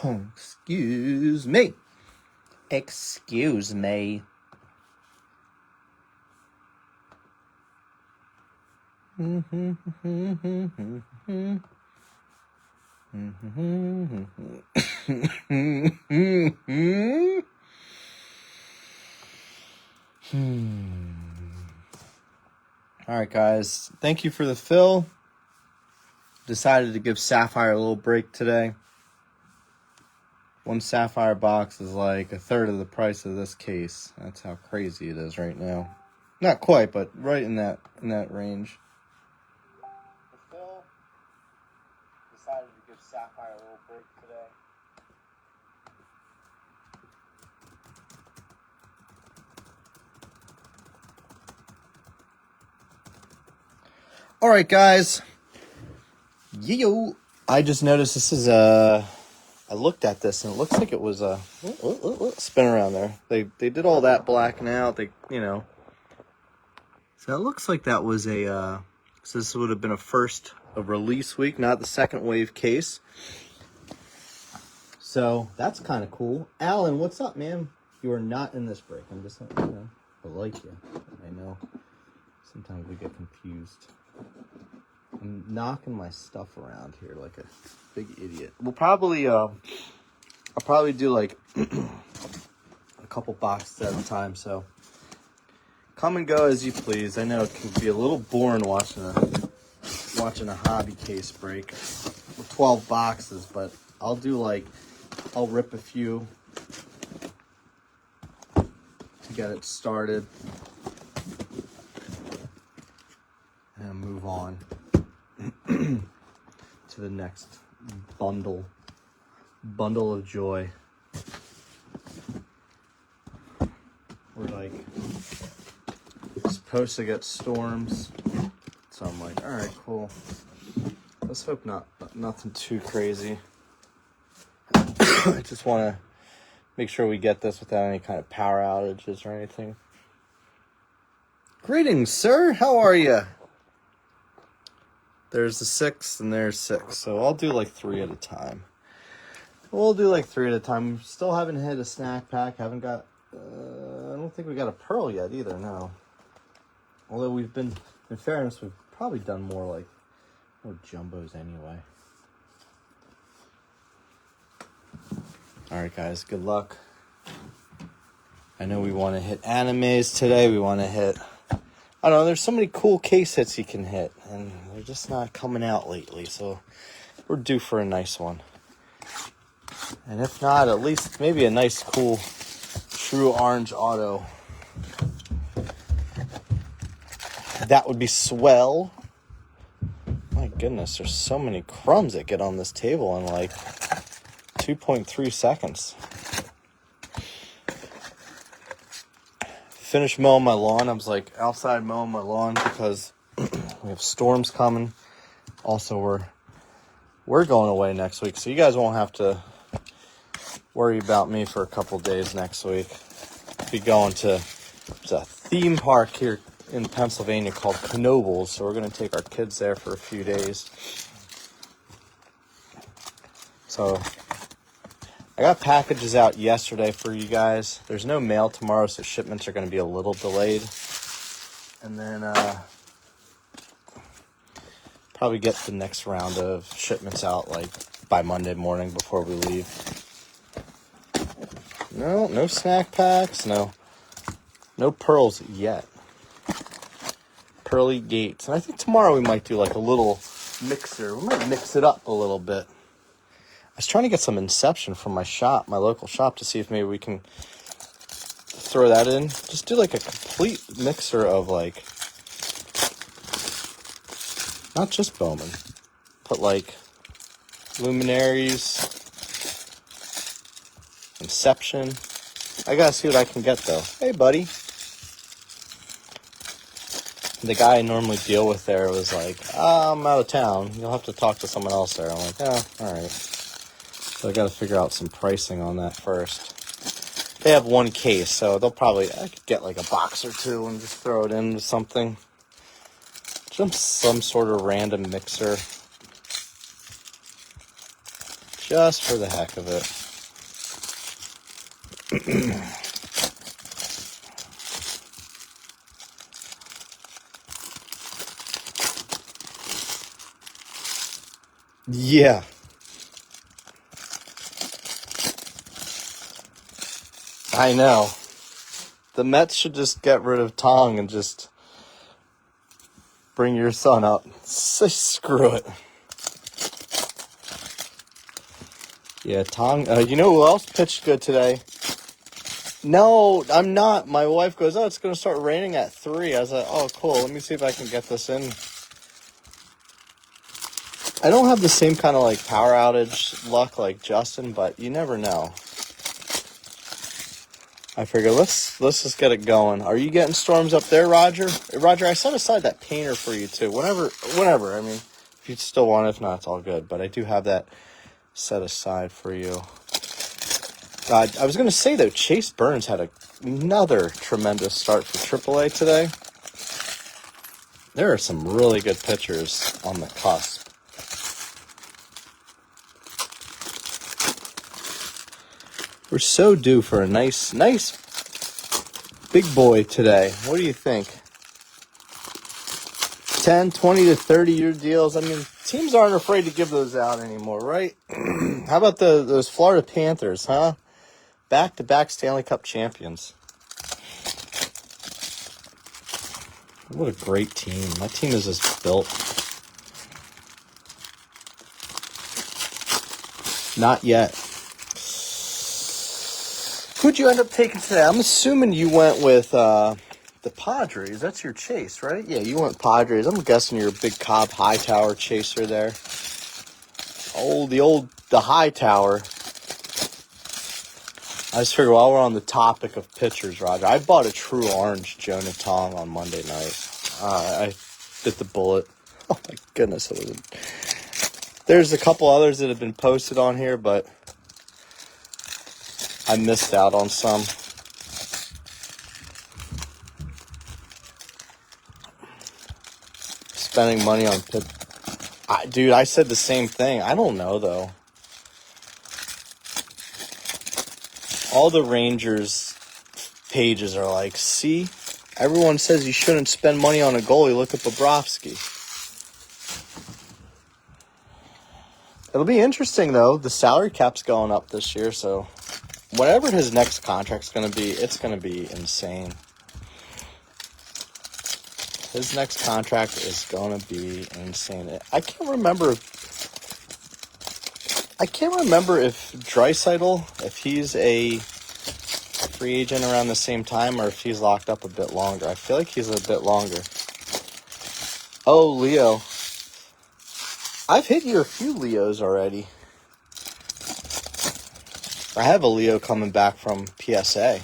Excuse me. Excuse me. All right, guys. Thank you for the fill. Decided to give Sapphire a little break today. One Sapphire box is like a third of the price of this case. That's how crazy it is right now. Not quite, but right in that range. The fill decided to give Sapphire a little break today. All right, guys. Yo, I just noticed this is I looked at this and it looks like it was a spin around there. They did all that blacking out. So it looks like that was so this would have been a first of release week, not the second wave case. So that's kind of cool. Alan, what's up, man? You are not in this break. I'm just, I like you. I know. Sometimes we get confused. I'm knocking my stuff around here like a big idiot. We'll probably, I'll probably do like a couple boxes at a time. So come and go as you please. I know it can be a little boring watching a hobby case break with 12 boxes, but I'll rip a few to get it started and move on to the next bundle of joy. We're supposed to get storms, so I'm like, all right, cool. Let's hope nothing too crazy. I just want to make sure we get this without any kind of power outages or anything. Greetings, sir. How are you? There's the 6 and there's 6. So I'll do like 3 at a time. We'll do like 3 at a time. Still haven't hit a snack pack. Haven't got, I don't think we got a pearl yet either, no. Although in fairness, we've probably done more jumbos anyway. All right, guys, good luck. I know we want to hit animes today. We want to hit, I don't know, there's so many cool case hits you can hit, and they're just not coming out lately, so we're due for a nice one. And if not, at least maybe a nice, cool, true orange auto. That would be swell. My goodness, there's so many crumbs that get on this table in like 2.3 seconds. Finished mowing my lawn. I was like outside mowing my lawn because we have storms coming. Also, we're going away next week, so you guys won't have to worry about me for a couple days next week. Be going to a theme park here in Pennsylvania called Knoebels, so we're going to take our kids there for a few days. So I got packages out yesterday for you guys. There's no mail tomorrow, so shipments are going to be a little delayed. And then probably get the next round of shipments out like by Monday morning before we leave. No snack packs, no pearls yet. Pearly gates. And I think tomorrow we might do like a little mixer. We might mix it up a little bit. I was trying to get some Inception from my local shop, to see if maybe we can throw that in. Just do like a complete mixer of like, not just Bowman, but like Luminaries, Inception. I gotta see what I can get though. Hey, buddy. The guy I normally deal with there was like, I'm out of town. You'll have to talk to someone else there. I'm like, oh, all right. So I got to figure out some pricing on that first. They have one case, so they'll probably, I could get like a box or two and just throw it into something. Just some sort of random mixer. Just for the heck of it. Yeah. I know. The Mets should just get rid of Tong and just bring your son up. Screw it. Yeah, Tong. You know who else pitched good today? No, I'm not. My wife goes, oh, it's going to start raining at 3. I was like, oh, cool. Let me see if I can get this in. I don't have the same kind of like power outage luck like Justin, but you never know. I figure let's just get it going. Are you getting storms up there, Roger? Roger, I set aside that painter for you too. Whenever. I mean, if you still want it, if not, it's all good. But I do have that set aside for you. God, I was going to say though, Chase Burns had another tremendous start for AAA today. There are some really good pitchers on the cusp. We're so due for a nice big boy today. What do you think? 10, 20 to 30-year deals. I mean, teams aren't afraid to give those out anymore, right? How about those Florida Panthers, huh? Back-to-back Stanley Cup champions. What a great team. My team is just built. Not yet. Who'd you end up taking today? I'm assuming you went with the Padres. That's your chase, right? Yeah, you went Padres. I'm guessing you're a big Cobb Hightower chaser there. The Hightower. I just figured while we're on the topic of pitchers, Roger, I bought a true orange Jonah Tong on Monday night. I bit the bullet. Oh my goodness, it was. There's a couple others that have been posted on here, but I missed out on some. Spending money on pit. Dude, I said the same thing. I don't know, though. All the Rangers pages are like, see? Everyone says you shouldn't spend money on a goalie. Look at Bobrovsky. It'll be interesting, though. The salary cap's going up this year, so whatever his next contract's going to be, it's going to be insane. His next contract is going to be insane. I can't remember if Draisaitl, if he's a free agent around the same time or if he's locked up a bit longer. I feel like he's a bit longer. Oh, Leo. I've hit you a few Leos already. I have a Leo coming back from PSA.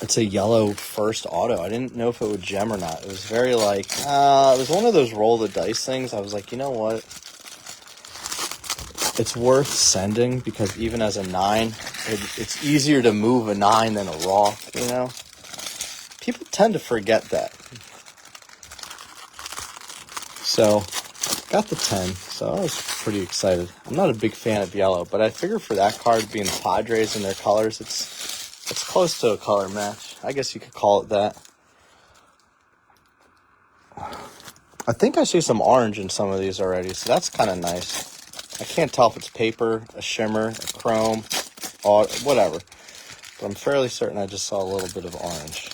It's a yellow first auto. I didn't know if it would gem or not. It was very like, it was one of those roll the dice things. I was like, you know what? It's worth sending because even as a 9, it's easier to move a 9 than a raw, you know? People tend to forget that. So, got the 10, so I was pretty excited. I'm not a big fan of yellow, but I figure for that card being the Padres and their colors, it's close to a color match. I guess you could call it that. I think I see some orange in some of these already, so that's kind of nice. I can't tell if it's paper, a shimmer, a chrome, or whatever. But I'm fairly certain I just saw a little bit of orange.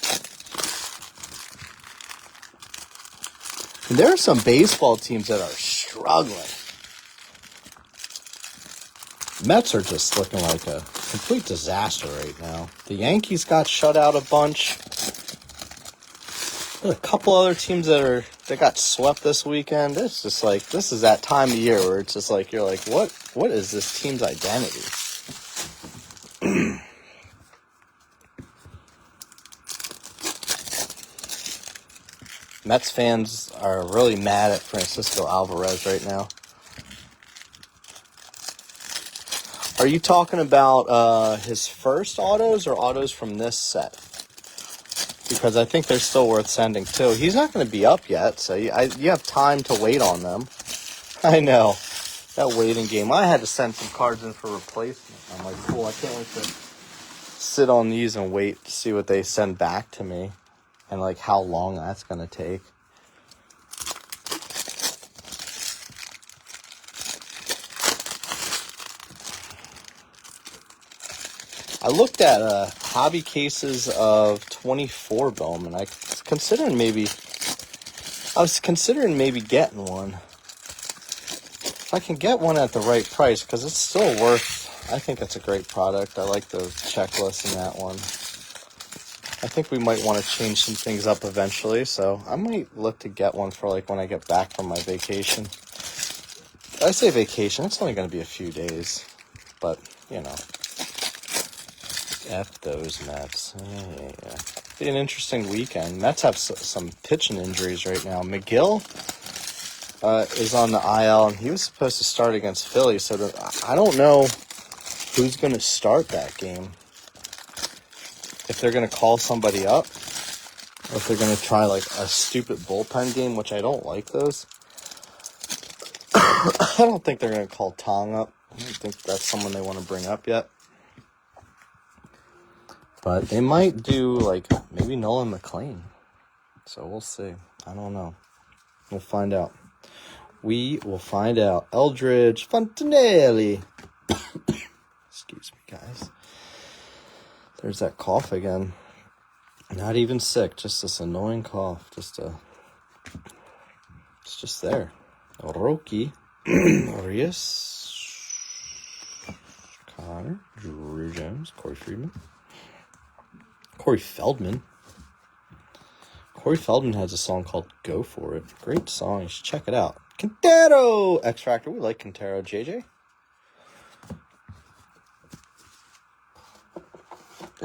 And there are some baseball teams that are struggling. Mets are just looking like a complete disaster right now. The Yankees got shut out a bunch. There's a couple other teams that got swept this weekend. It's just like, this is that time of year where it's just like, you're like, what is this team's identity? Mets fans are really mad at Francisco Alvarez right now. Are you talking about his first autos or autos from this set? Because I think they're still worth sending too. He's not going to be up yet, so you have time to wait on them. I know. That waiting game. I had to send some cards in for replacement. I'm like, cool, I can't wait to sit on these and wait to see what they send back to me. And like how long that's going to take. I looked at hobby cases of 24 Bowman. I was considering maybe getting one. If I can get one at the right price, because it's still worth. I think it's a great product. I like the checklist in that one. I think we might want to change some things up eventually, so I might look to get one for like when I get back from my vacation. I say vacation, it's only going to be a few days, but you know. F those Mets. Yeah. Be an interesting weekend. Mets have some pitching injuries right now. McGill is on the IL, and he was supposed to start against Philly, so I don't know who's going to start that game. If they're going to call somebody up, or if they're going to try like a stupid bullpen game, which I don't like those. I don't think they're going to call Tong up. I don't think that's someone they want to bring up yet. But they might do, like, maybe Nolan McLean. So we'll see. I don't know. We'll find out. We will find out. Eldridge Fontanelli. Excuse me, guys. There's that cough again. Not even sick. Just this annoying cough. It's just there. Roki. Arias. Connor. Drew Jones. Corey Friedman. Corey Feldman. Corey Feldman has a song called Go For It. Great song. You should check it out. Quintero! X Factor. We like Quintero. JJ?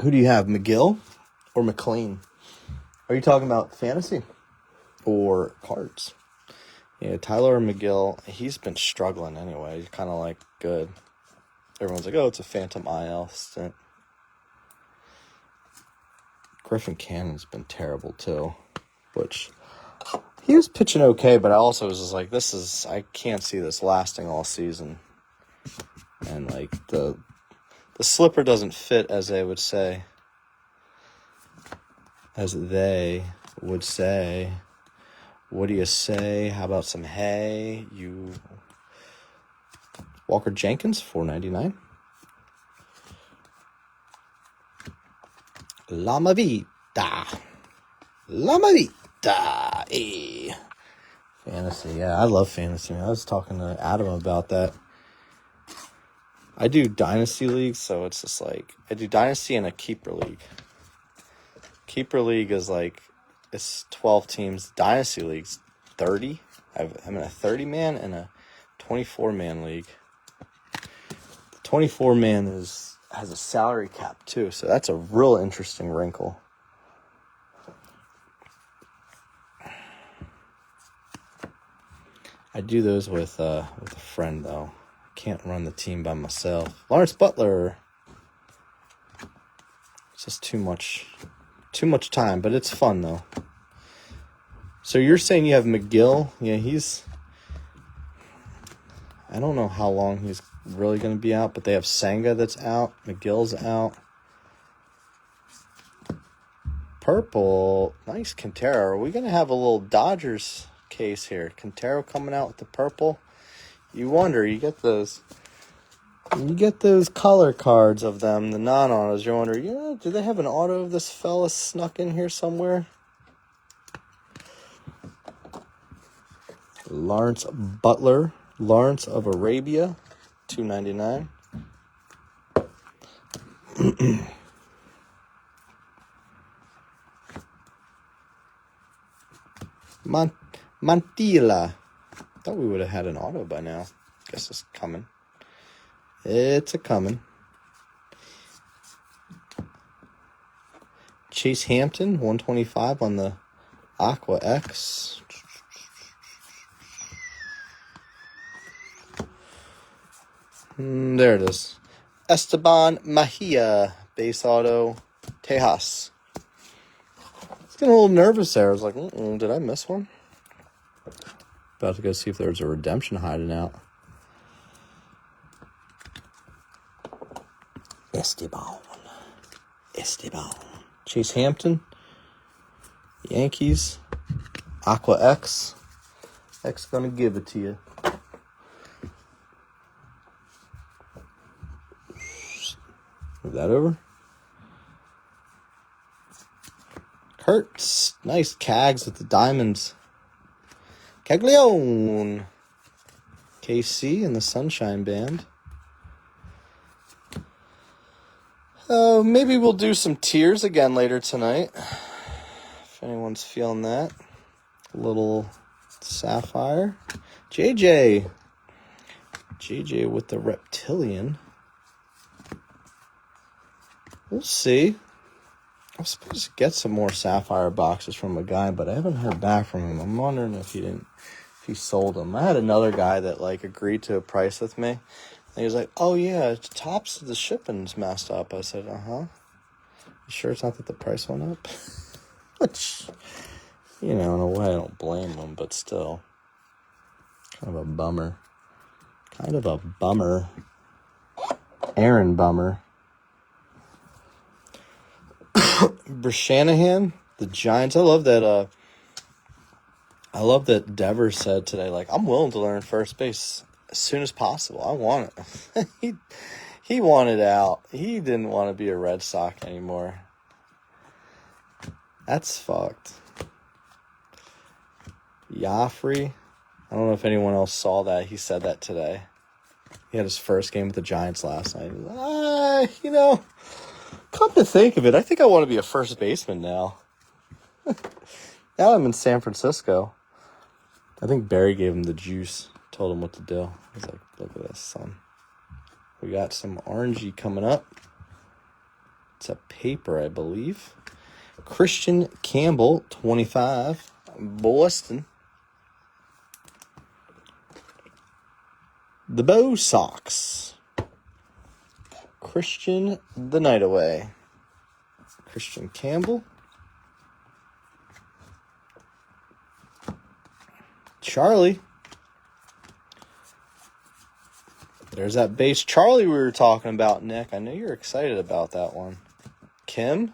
Who do you have? McGill or McLean? Are you talking about fantasy or cards? Yeah, Tyler McGill. He's been struggling anyway. He's kind of like good. Everyone's like, oh, it's a phantom IL stint. Griffin Cannon's been terrible too, which he was pitching okay, but I also was just like, I can't see this lasting all season. And like the slipper doesn't fit, as they would say. What do you say? How about some hay? Walker Jenkins, $4.99. Lama Vita. Hey. Fantasy, yeah, I love fantasy. I was talking to Adam about that. I do dynasty leagues, so it's just like, I do dynasty and a keeper league. Keeper league is like, it's 12 teams. Dynasty league's 30. I'm in a 30-man and a 24-man league. The 24-man has a salary cap too, so that's a real interesting wrinkle. I do those with a friend though. Can't run the team by myself. Lawrence Butler. It's just too much time, but it's fun though. So you're saying you have McGill? Yeah, I don't know how long he's really going to be out, but they have Senga that's out. McGill's out. Purple. Nice Quintero. Are we going to have a little Dodgers case here? Quintero coming out with the purple. You wonder, you get those color cards of them, the non-autos. You wonder, do they have an auto of this fella snuck in here somewhere? Lawrence Butler. Lawrence of Arabia, $2.99. Mantilla. Thought we would have had an auto by now. Guess it's coming. It's a coming. Chase Hampton, 125 on the Aqua X. There it is. Esteban Mejia, base auto, Tejas. I was getting a little nervous there. I was like, did I miss one? About to go see if there's a redemption hiding out. Esteban. Chase Hampton. Yankees. Aqua X. X gonna give it to you. Move that over. Kurtz. Nice Cags with the diamonds. Caglione. KC and the Sunshine Band. Maybe we'll do some tiers again later tonight. If anyone's feeling that. A little Sapphire. JJ with the Reptilian. We'll see. I'm supposed to get some more Sapphire boxes from a guy, but I haven't heard back from him. I'm wondering if he sold them. I had another guy that agreed to a price with me. And he was like, oh yeah, Tops, the shipping's messed up. I said, You sure it's not that the price went up? Which, in a way I don't blame him, but still. Kind of a bummer. Aaron Bummer. Brashanahan, the Giants. I love that Devers said today, I'm willing to learn first base as soon as possible. I want it. he wanted out. He didn't want to be a Red Sox anymore. That's fucked. Joffrey. I don't know if anyone else saw that. He said that today. He had his first game with the Giants last night. Come to think of it, I think I want to be a first baseman now. Now I'm in San Francisco. I think Barry gave him the juice, told him what to do. He's like, look at this, son. We got some orangey coming up. It's a paper, I believe. Christian Campbell, 25, Boston. The Bo Sox. Christian the Night Away. Christian Campbell. Charlie. There's that base Charlie we were talking about, Nick. I know you're excited about that one. Kim.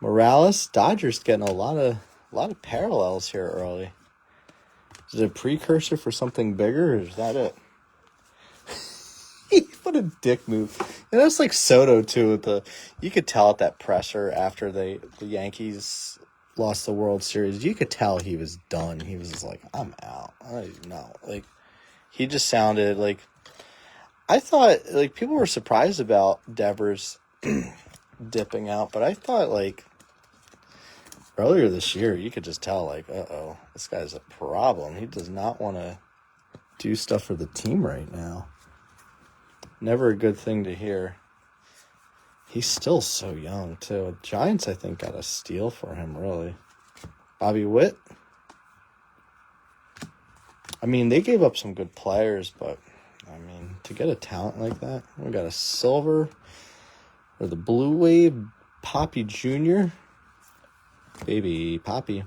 Morales. Dodgers getting a lot of parallels here early. Is it a precursor for something bigger, or is that it? What a dick move. And that's like Soto, too. You could tell at that presser after the Yankees lost the World Series. You could tell he was done. He was just like, I'm out. I don't even know. He just sounded like... I thought, people were surprised about Devers dipping out. But I thought, earlier this year, you could just tell, uh-oh, this guy's a problem. He does not want to do stuff for the team right now. Never a good thing to hear. He's still so young, too. Giants, I think, got a steal for him, really. Bobby Witt. I mean, they gave up some good players, but, to get a talent like that, we got a silver or the blue wave, Poppy Jr., Baby Poppy.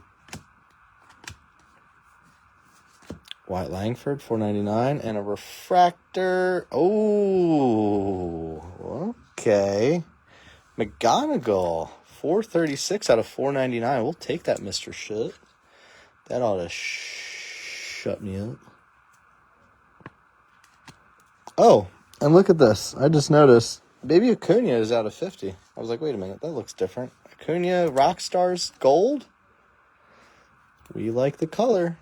White Langford, $4.99, and a refractor. Oh, okay. McGonigal, $4.36 out of $4.99. We'll take that, Mr. Shit. That ought to shut me up. Oh, and look at this. I just noticed Baby Acuna is out of 50. I was like, wait a minute, that looks different. Acuna Rockstars Gold. We like the color.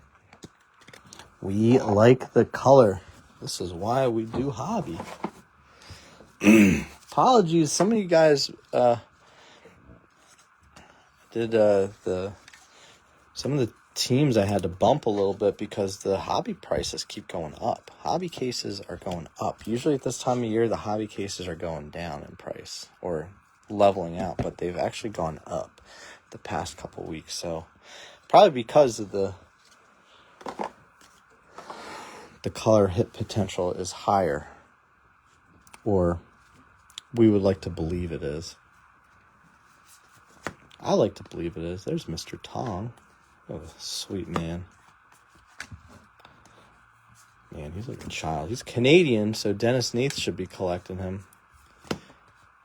We like the color. This is why we do hobby. Apologies, some of you guys did some of the teams I had to bump a little bit because the hobby prices keep going up. Hobby cases are going up. Usually at this time of year, the hobby cases are going down in price or leveling out, but they've actually gone up the past couple weeks. So probably because of the color hit potential is higher. Or we would like to believe it is. I like to believe it is. There's Mr. Tong. Oh, sweet man. Man, he's like a child. He's Canadian, so Dennis Neath should be collecting him.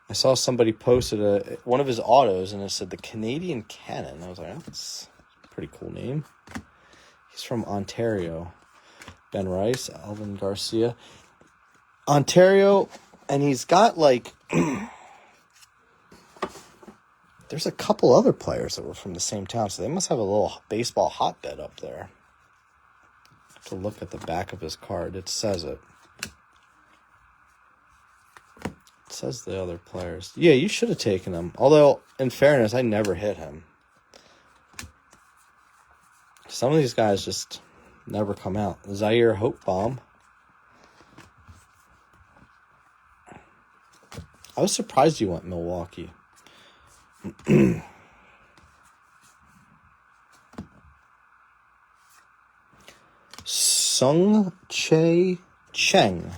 I saw somebody posted one of his autos, and it said the Canadian Cannon. I was like, oh, that's a pretty cool name. He's from Ontario. Ben Rice, Alvin Garcia. Ontario, and he's got like... There's a couple other players that were from the same town, so they must have a little baseball hotbed up there. To look at the back of his card, it says it. It says the other players. Yeah, you should have taken him. Although, in fairness, I never hit him. Some of these guys just never come out. Zaire Hope Bomb. I was surprised you went Milwaukee. Sung Chae Cheng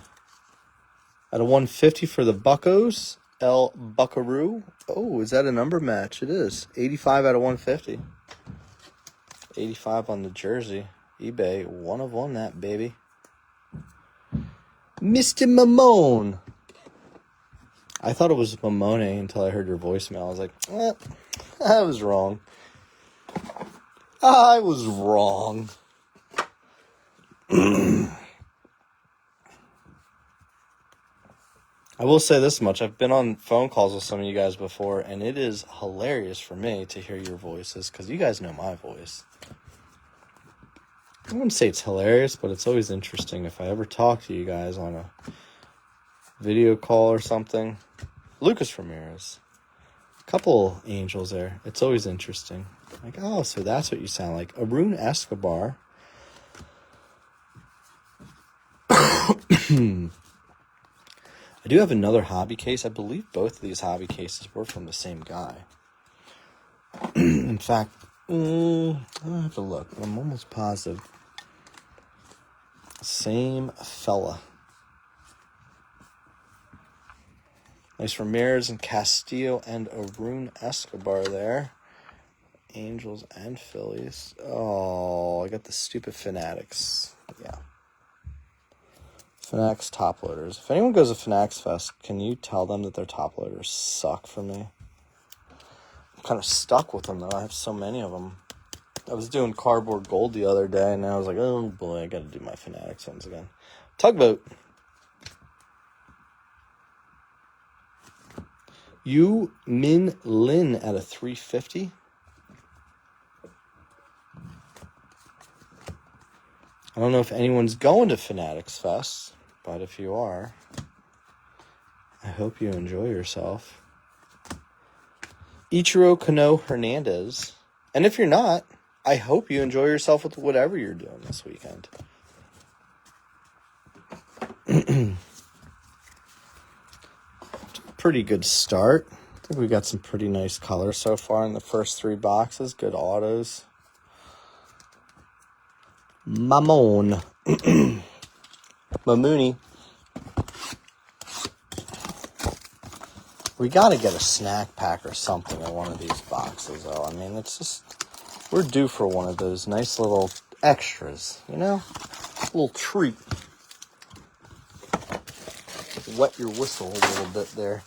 at a 150 for the Buccos. El Buckaroo. Oh, is that a number match? It is. 85 out of 150. 85 on the jersey. eBay. 1 of 1 that, baby. Mr. Mamone. I thought it was Mamone until I heard your voicemail. I was like, I was wrong. I was wrong. I will say this much. I've been on phone calls with some of you guys before, and it is hilarious for me to hear your voices because you guys know my voice. I wouldn't say it's hilarious, but it's always interesting if I ever talk to you guys on a video call or something. Lucas Ramirez. A couple angels there. It's always interesting. Like, oh, so that's what you sound like. Arun Escobar. I do have another hobby case. I believe both of these hobby cases were from the same guy. In fact, I'll have to look. I'm almost positive. Same fella. Nice Ramirez and Castillo and Arun Escobar there. Angels and Phillies. Oh, I got the stupid Fanatics. Yeah. Fanatics top loaders. If anyone goes to Fanatics Fest, can you tell them that their top loaders suck for me? I'm kind of stuck with them, though. I have so many of them. I was doing cardboard gold the other day, and I was like, oh, boy, I got to do my Fanatics ones again. Tugboat. Yu Min Lin at a 350. I don't know if anyone's going to Fanatics Fest, but if you are, I hope you enjoy yourself. Ichiro Kano Hernandez. And if you're not, I hope you enjoy yourself with whatever you're doing this weekend. Pretty good start. I think we got some pretty nice colors so far in the first 3 boxes. Good autos. Mamone. Mamooney. We got to get a snack pack or something in one of these boxes, though. I mean, it's just... We're due for one of those nice little extras, you know? A little treat. Wet your whistle a little bit there.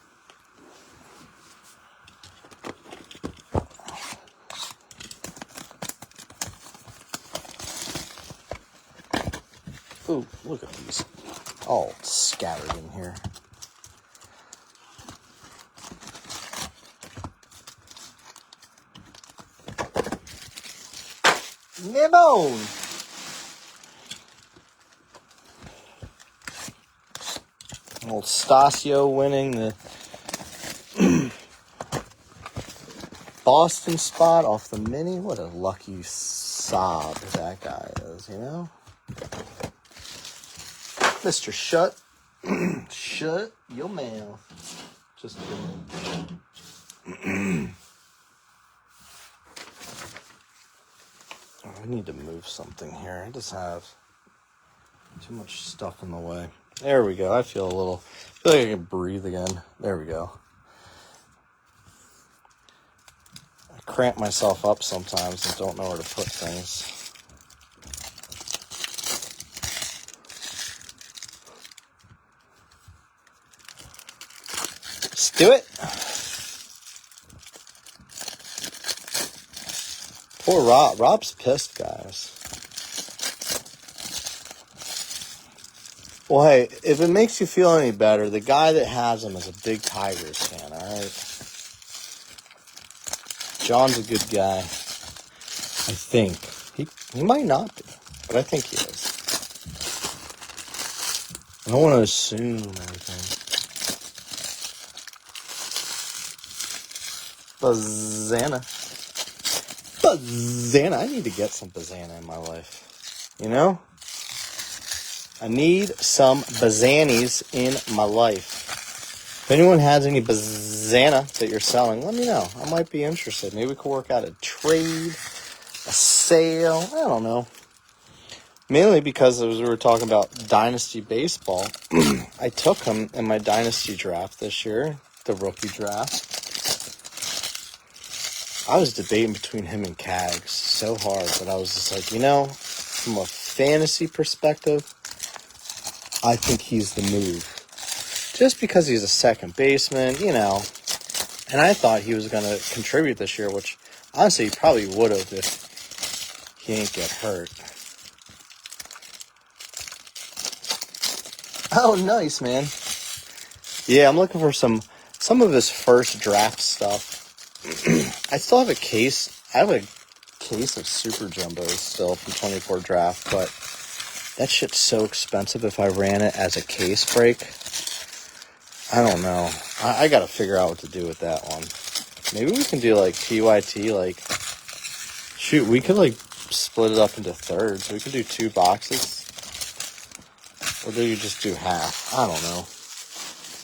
Ooh, look at these. All scattered in here. Nimone! Old Stasio winning the Boston spot off the mini. What a lucky sob that guy is, you know? Mr. Shut. Shut your mouth. Just kidding. I need to move something here. I just have too much stuff in the way. There we go. I feel like I can breathe again. There we go. I cramp myself up sometimes and don't know where to put things. Let's do it. Poor Rob. Rob's pissed, guys. Well, hey, if it makes you feel any better, the guy that has him is a big Tigers fan, all right? John's a good guy. I think. He might not be, but I think he is. I don't want to assume anything. Bazana. I need to get some Bazana in my life. You know? I need some Bazanies in my life. If anyone has any Bazana that you're selling, let me know. I might be interested. Maybe we could work out a trade, a sale. I don't know. Mainly because as we were talking about Dynasty Baseball, I took him in my Dynasty draft this year, the rookie draft. I was debating between him and Cags so hard, but I was just like, from a fantasy perspective, I think he's the move. Just because he's a second baseman, and I thought he was going to contribute this year, which honestly he probably would have if he didn't get hurt. Oh, nice, man. Yeah, I'm looking for some of his first draft stuff. I still have a case. I have a case of Super Jumbos still from 24 draft, but that shit's so expensive if I ran it as a case break. I don't know. I got to figure out what to do with that one. Maybe we can do like PYT, shoot, we could split it up into thirds. We could do 2 boxes. Or do you just do half? I don't know.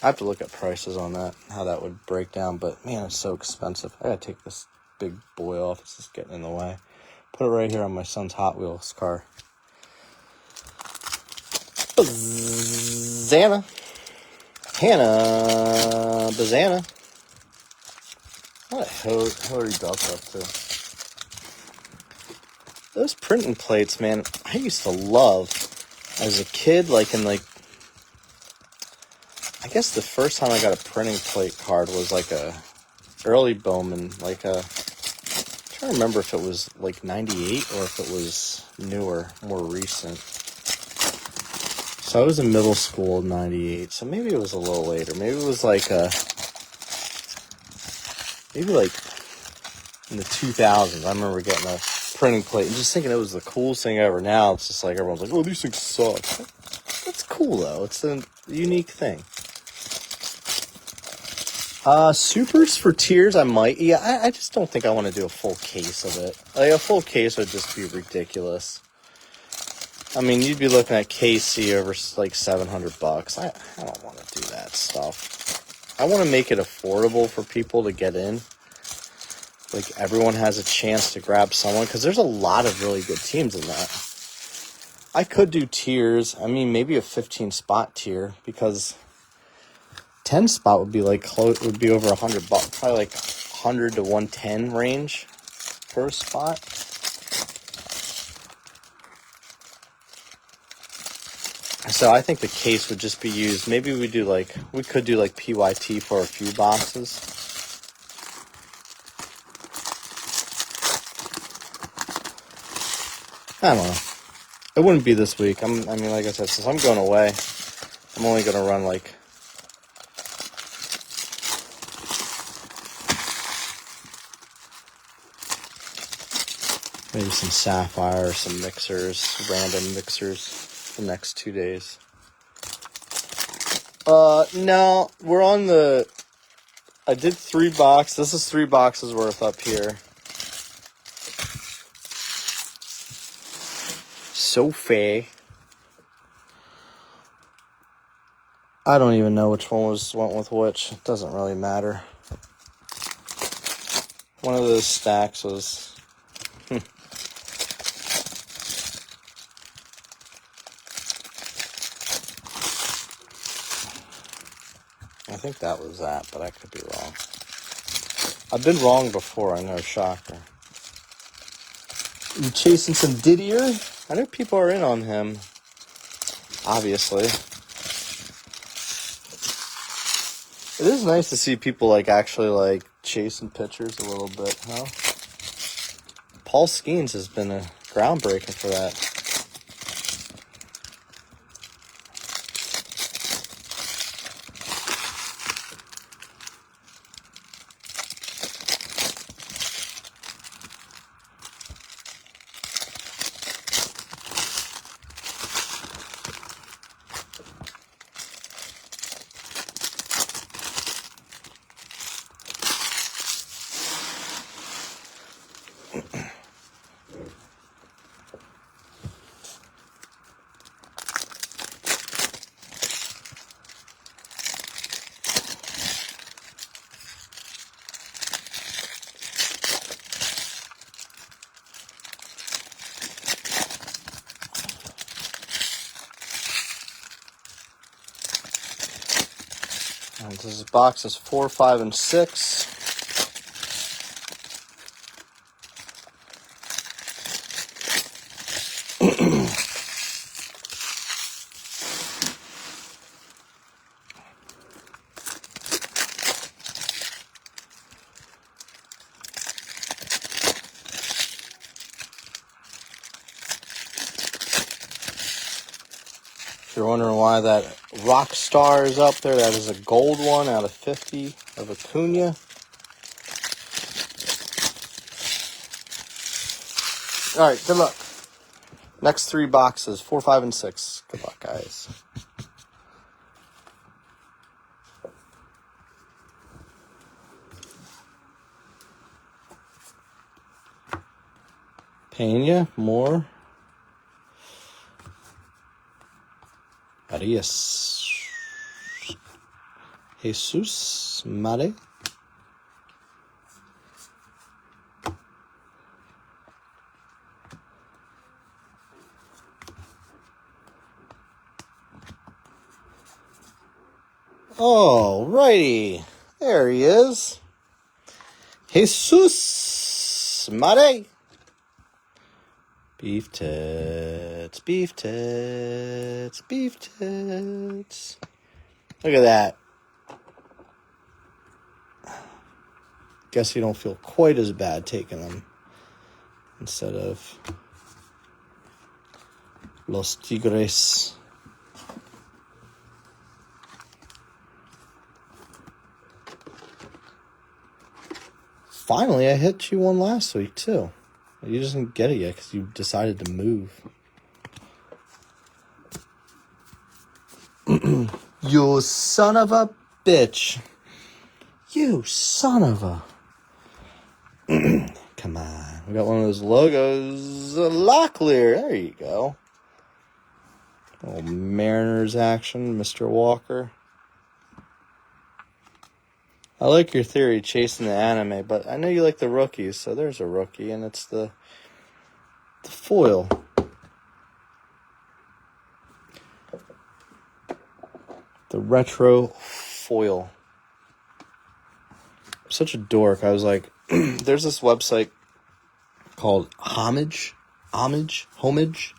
I have to look at prices on that, how that would break down. But, man, it's so expensive. I got to take this big boy off. It's just getting in the way. Put it right here on my son's Hot Wheels car. Bazana. Hannah. Bazana. What Hillary Duck's up to? Those printing plates, man, I used to love as a kid, I guess the first time I got a printing plate card was a early Bowman, I'm trying to remember if it was 98 or if it was newer, more recent. So I was in middle school in 98, so maybe it was a little later. Maybe it was in the 2000s. I remember getting a printing plate and just thinking it was the coolest thing ever. Now it's just everyone's like, oh, these things suck. That's cool though. It's a unique thing. Supers for tiers, I might. Yeah, I just don't think I want to do a full case of it. A full case would just be ridiculous. I mean, you'd be looking at KC over $700. I don't want to do that stuff. I want to make it affordable for people to get in. Everyone has a chance to grab someone, because there's a lot of really good teams in that. I could do tiers. I mean, maybe a 15-spot tier, because 10 spot would be would be over $100, probably 100 to 110 range per spot. So I think the case would just be used. Maybe we could do PYT for a few boxes. I don't know. It wouldn't be this week. Like I said, since I'm going away, I'm only going to run maybe some Sapphire, some mixers, random mixers the next 2 days. No, we're on I did 3 boxes. This is 3 boxes worth up here. Sophie. I don't even know which one went with which. It doesn't really matter. One of those stacks was... I think that was that, but I could be wrong. I've been wrong before, I know, shocker. You chasing some Didier? I know people are in on him, obviously. It is nice to see people, like, actually, like, chasing pitchers a little bit, huh? Paul Skeens has been a groundbreaker for that. And this is boxes 4, 5, and 6. If you're wondering why that rock star is up there, that is a gold one out of 50 of Acuna. All right, good luck. Next 3 boxes, 4, 5, and 6. Good luck, guys. Pena, more. Arias. Jesus Mare. Alrighty. There he is. Jesus Mare. Beef tits, beef tits, beef tits. Look at that. Guess you don't feel quite as bad taking them instead of Los Tigres. Finally, I hit you one last week, too. You just didn't get it yet because you decided to move. You son of a bitch. You son of a... Come on. We got one of those logos. Locklear. There you go. Little Mariners action, Mr. Walker. I like your theory, chasing the anime, but I know you like the rookies, so there's a rookie, and it's the foil. The retro foil. I'm such a dork. I was like, there's this website called Homage. I think it's Homage.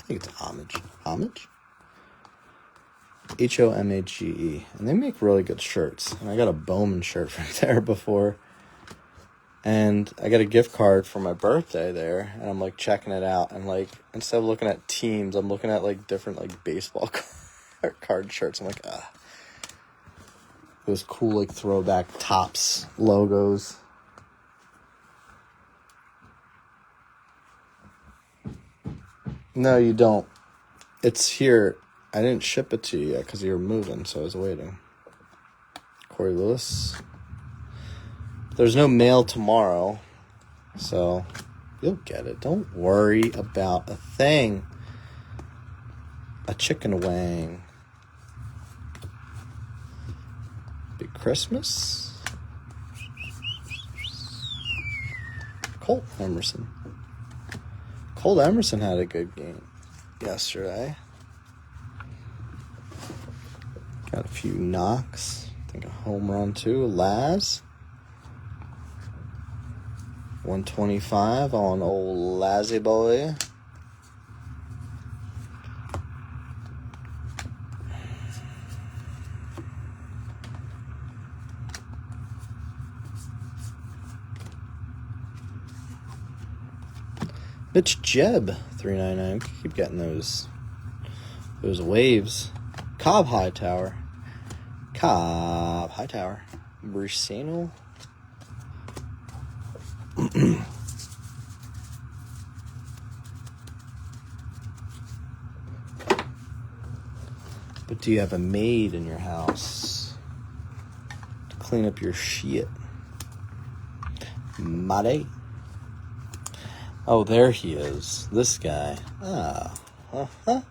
Homage? Homage. And they make really good shirts. And I got a Bowman shirt from there before. And I got a gift card for my birthday there. And I'm like checking it out. And like, instead of looking at teams, I'm looking at like different like baseball card shirts. I'm like, those cool like throwback Tops logos. No, you don't. It's here. I didn't ship it to you yet because you were moving, so I was waiting. Corey Lewis. There's no mail tomorrow, so you'll get it. Don't worry about a thing. A chicken wing. Big Christmas. Colt Emerson. Colt Emerson had a good game yesterday. Got a few knocks. I think a home run too. Laz. 125 on old Lazzy boy. Mitch Jeb, 399. Keep getting those waves. Cobb Hightower. Brusino. But do you have a maid in your house to clean up your shit? Mate. Oh, there he is. This guy. Ah. Uh-huh.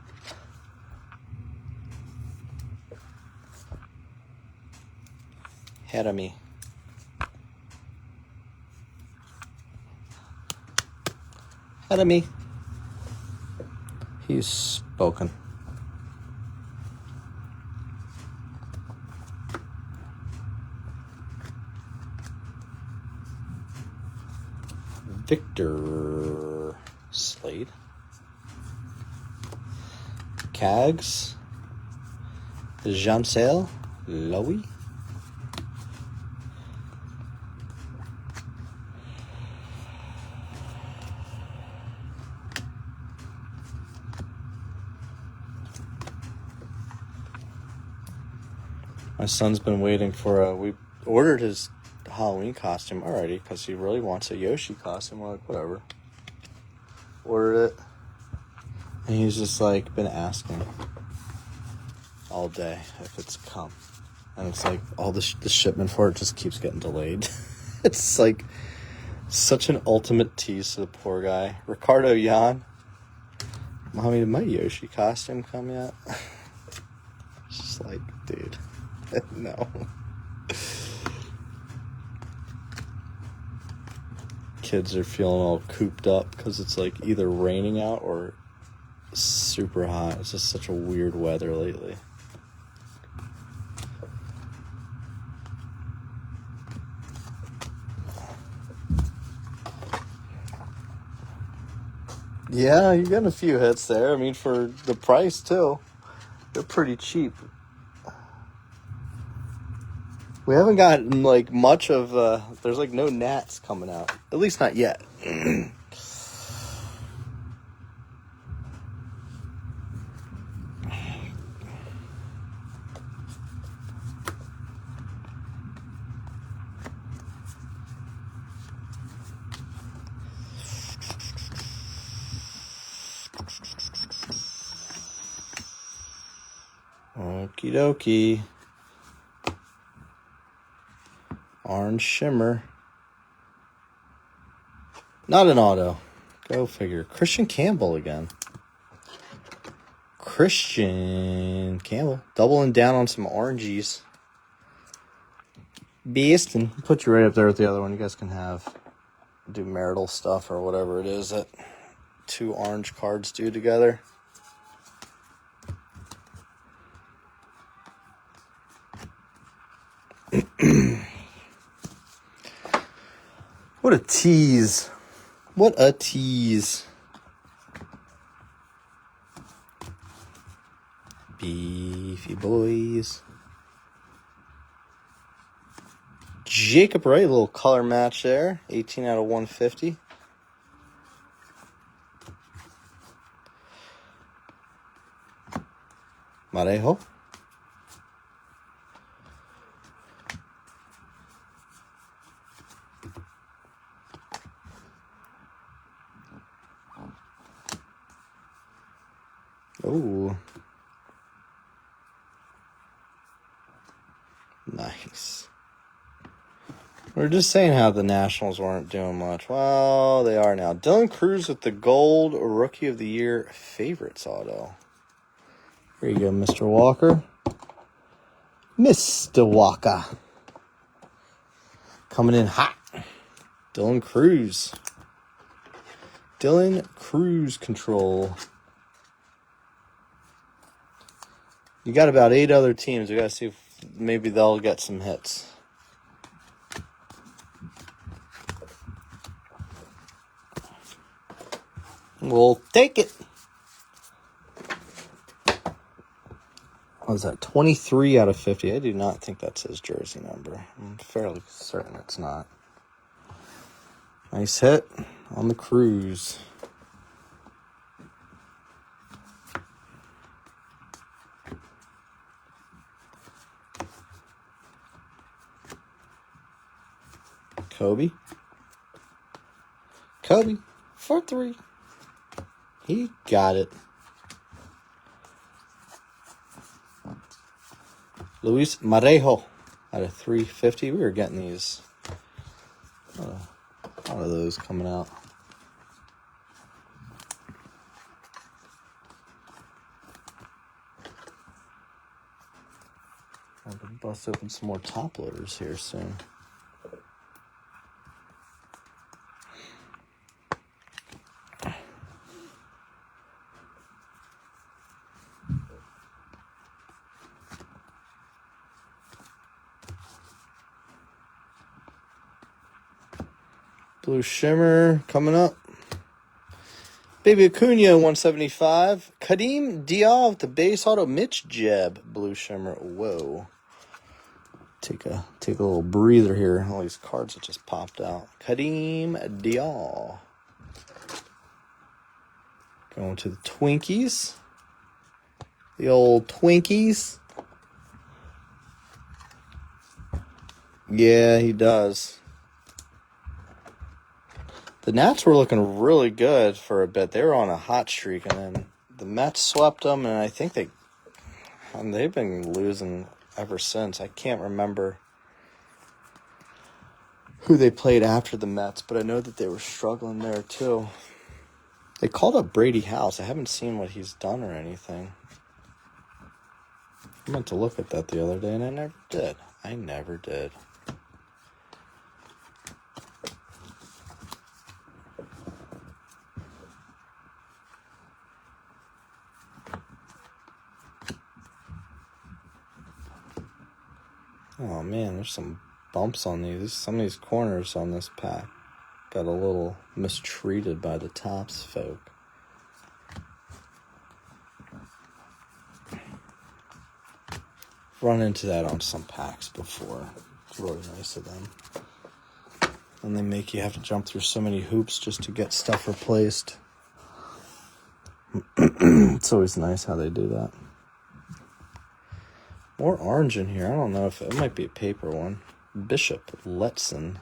Head of me. Head of me. He's spoken. Victor Slade. Cags. Jamsel Lowy. My son's been waiting for we ordered his Halloween costume already because he really wants a Yoshi costume. We're like, whatever. Ordered it. And he's just like been asking all day if it's come. And it's like all the shipment for it just keeps getting delayed. It's like such an ultimate tease to the poor guy. Ricardo Yan. Mommy, did my Yoshi costume come yet? It's just like, dude. No. Kids are feeling all cooped up because it's like either raining out or super hot. It's just such a weird weather lately. Yeah, you got a few hits there. I mean, for the price too, they're pretty cheap. We haven't gotten like much of there's like no gnats coming out. At least not yet. Okie dokie. Orange Shimmer. Not an auto. Go figure. Christian Campbell again. Christian Campbell. Doubling down on some oranges. Beast. And put you right up there with the other one. You guys can do marital stuff or whatever it is that two orange cards do together. What a tease. What a tease. Beefy boys. Jacob Wright, a little color match there. 18 out of 150. Marejo. Oh, nice. We were just saying how the Nationals weren't doing much. Well, they are now. Dylan Cruz with the gold Rookie of the Year favorites auto. Here you go, Mr. Walker. Mr. Walker. Coming in hot. Dylan Cruz. Dylan Cruz control. You got about 8 other teams. We got to see if maybe they'll get some hits. We'll take it. What was that? 23 out of 50. I do not think that's his jersey number. I'm fairly certain it's not. Nice hit on the cruise. Kobe. 4-3. He got it. Luis Marejo out of 350. We were getting these. A lot of those coming out. I'm going to bust open some more top loaders here soon. Blue Shimmer coming up. Baby Acuna 175. Kadeem Diab, the base auto. Mitch Jeb, Blue Shimmer. Whoa. Take a little breather here. All these cards that just popped out. Kadeem Diab. Going to the Twinkies. The old Twinkies. Yeah, he does. The Nats were looking really good for a bit. They were on a hot streak, and then the Mets swept them, and I think they've been losing ever since. I can't remember who they played after the Mets, but I know that they were struggling there too. They called up Brady House. I haven't seen what he's done or anything. I meant to look at that the other day, and I never did. Oh man, there's some bumps on these. Some of these corners on this pack got a little mistreated by the Topps folk. Run into that on some packs before. It's really nice of them. And they make you have to jump through so many hoops just to get stuff replaced. It's always nice how they do that. More orange in here. I don't know if it might be a paper one. Bishop Letson.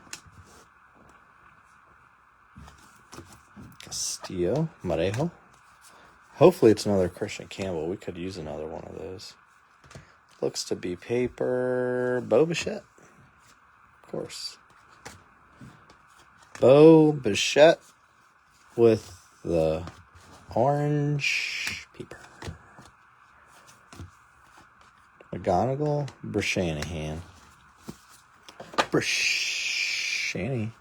Castillo. Marejo. Hopefully it's another Christian Campbell. We could use another one of those. Looks to be paper. Bo Bichette. Of course. Bo Bichette with the orange paper. McGonigal, Brashanahan. Brashani.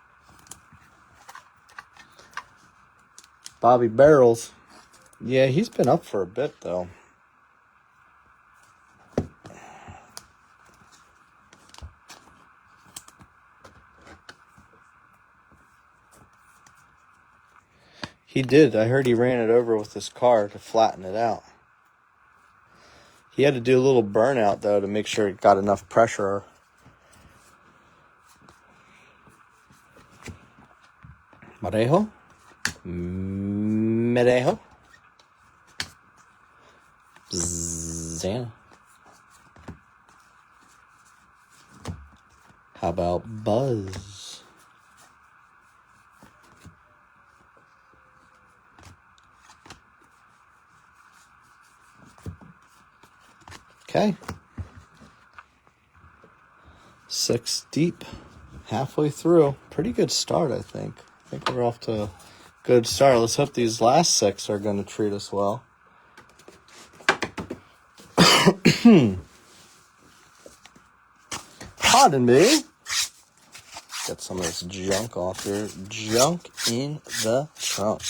Bobby Barrels. Yeah, he's been up for a bit, though. He did. I heard he ran it over with his car to flatten it out. He had to do a little burnout, though, to make sure it got enough pressure. Marejo. Zana. How about Buzz? Okay. 6 deep. Halfway through. Pretty good start, I think. I think we're off to a good start. Let's hope these last 6 are going to treat us well. Pardon me. Get some of this junk off here. Junk in the trunk.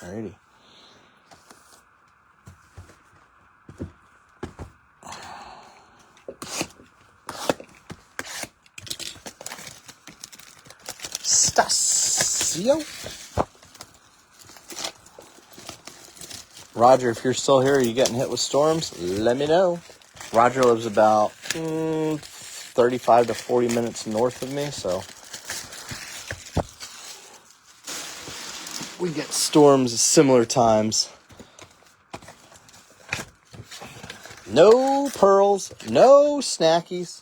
Alrighty. Yo. Roger, if you're still here, are you getting hit with storms? Let me know. Roger lives about 35 to 40 minutes north of me, so we get storms at similar times. No pearls, no snackies.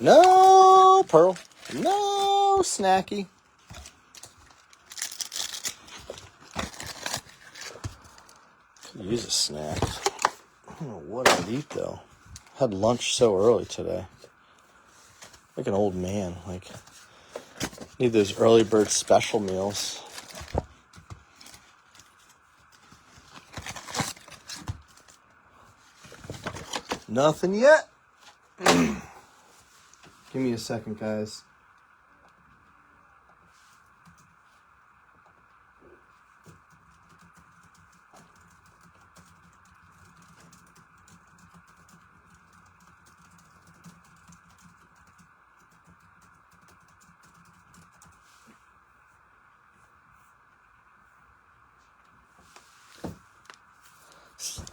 No pearl, no snacky. Could use a snack. I don't know what I'd eat though. Had lunch so early today. Like an old man. Like, need those early bird special meals. Nothing yet. Give me a second, guys.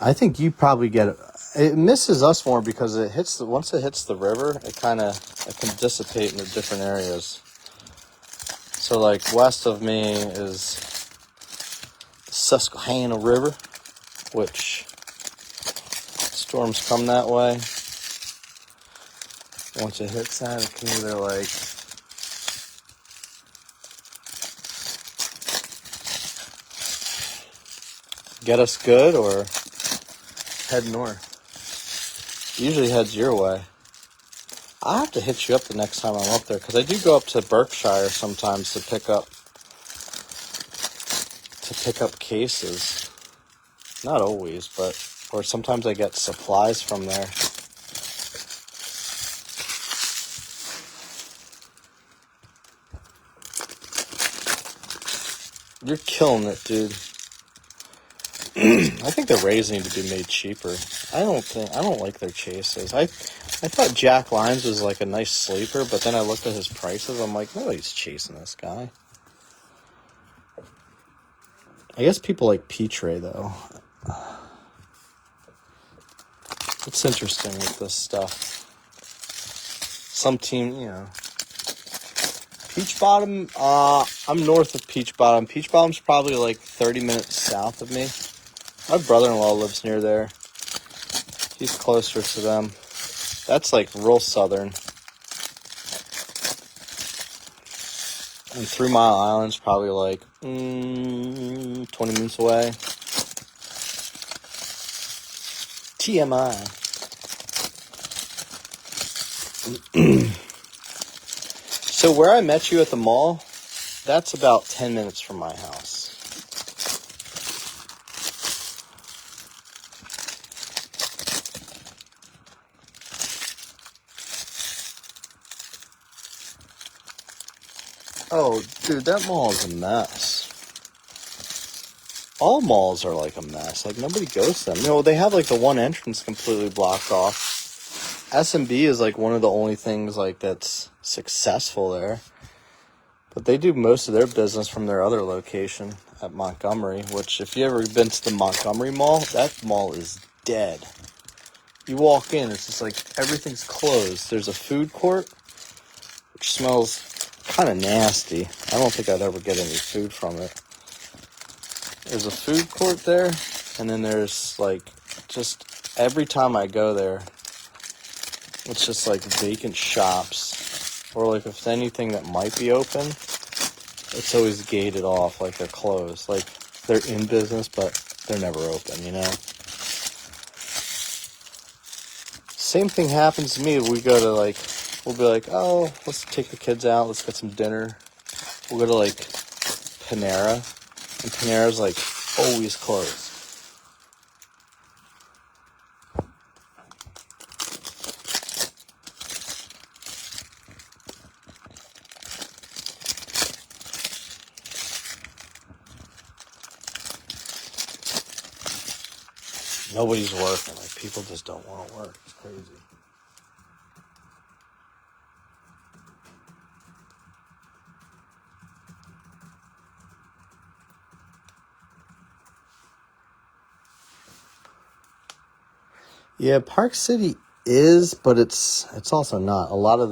I think you probably get it. It misses us more because it hits once it hits the river, it can dissipate into different areas. So like west of me is the Susquehanna River, which storms come that way. Once it hits that, it can either like get us good or head north. Usually heads your way. I'll have to hit you up the next time I'm up there because I do go up to Berkshire sometimes to pick up cases. Not always, or sometimes I get supplies from there. You're killing it, dude. I think the rays need to be made cheaper. I don't like their chases. I thought Jack Lyons was like a nice sleeper, but then I looked at his prices. I'm like, nobody's chasing this guy. I guess people like Peach Ray though. It's interesting with this stuff. Some team, Peach Bottom, I'm north of Peach Bottom. Peach Bottom's probably like 30 minutes south of me. My brother-in-law lives near there. He's closer to them. That's like real southern. And 3 Mile Island's probably like 20 minutes away. TMI. So where I met you at the mall, that's about 10 minutes from my house. Oh, dude, that mall is a mess. All malls are like a mess. Like, nobody goes to them. They have like the one entrance completely blocked off. S&B is like one of the only things like that's successful there. But they do most of their business from their other location at Montgomery, which if you ever been to the Montgomery Mall, that mall is dead. You walk in, it's just like everything's closed. There's a food court, which smells kind of nasty. I don't think I'd ever get any food from it. There's a food court there, and then there's like just every time I go there, it's just like vacant shops, or like if anything that might be open, it's always gated off, like they're closed, like they're in business but they're never open. Same thing happens to me. We go to we'll be like, oh, let's take the kids out, let's get some dinner. We'll go to like Panera, and Panera's like always closed. Nobody's working. Like, people just don't want to work. It's crazy. Yeah, Park City is, but it's also not. A lot of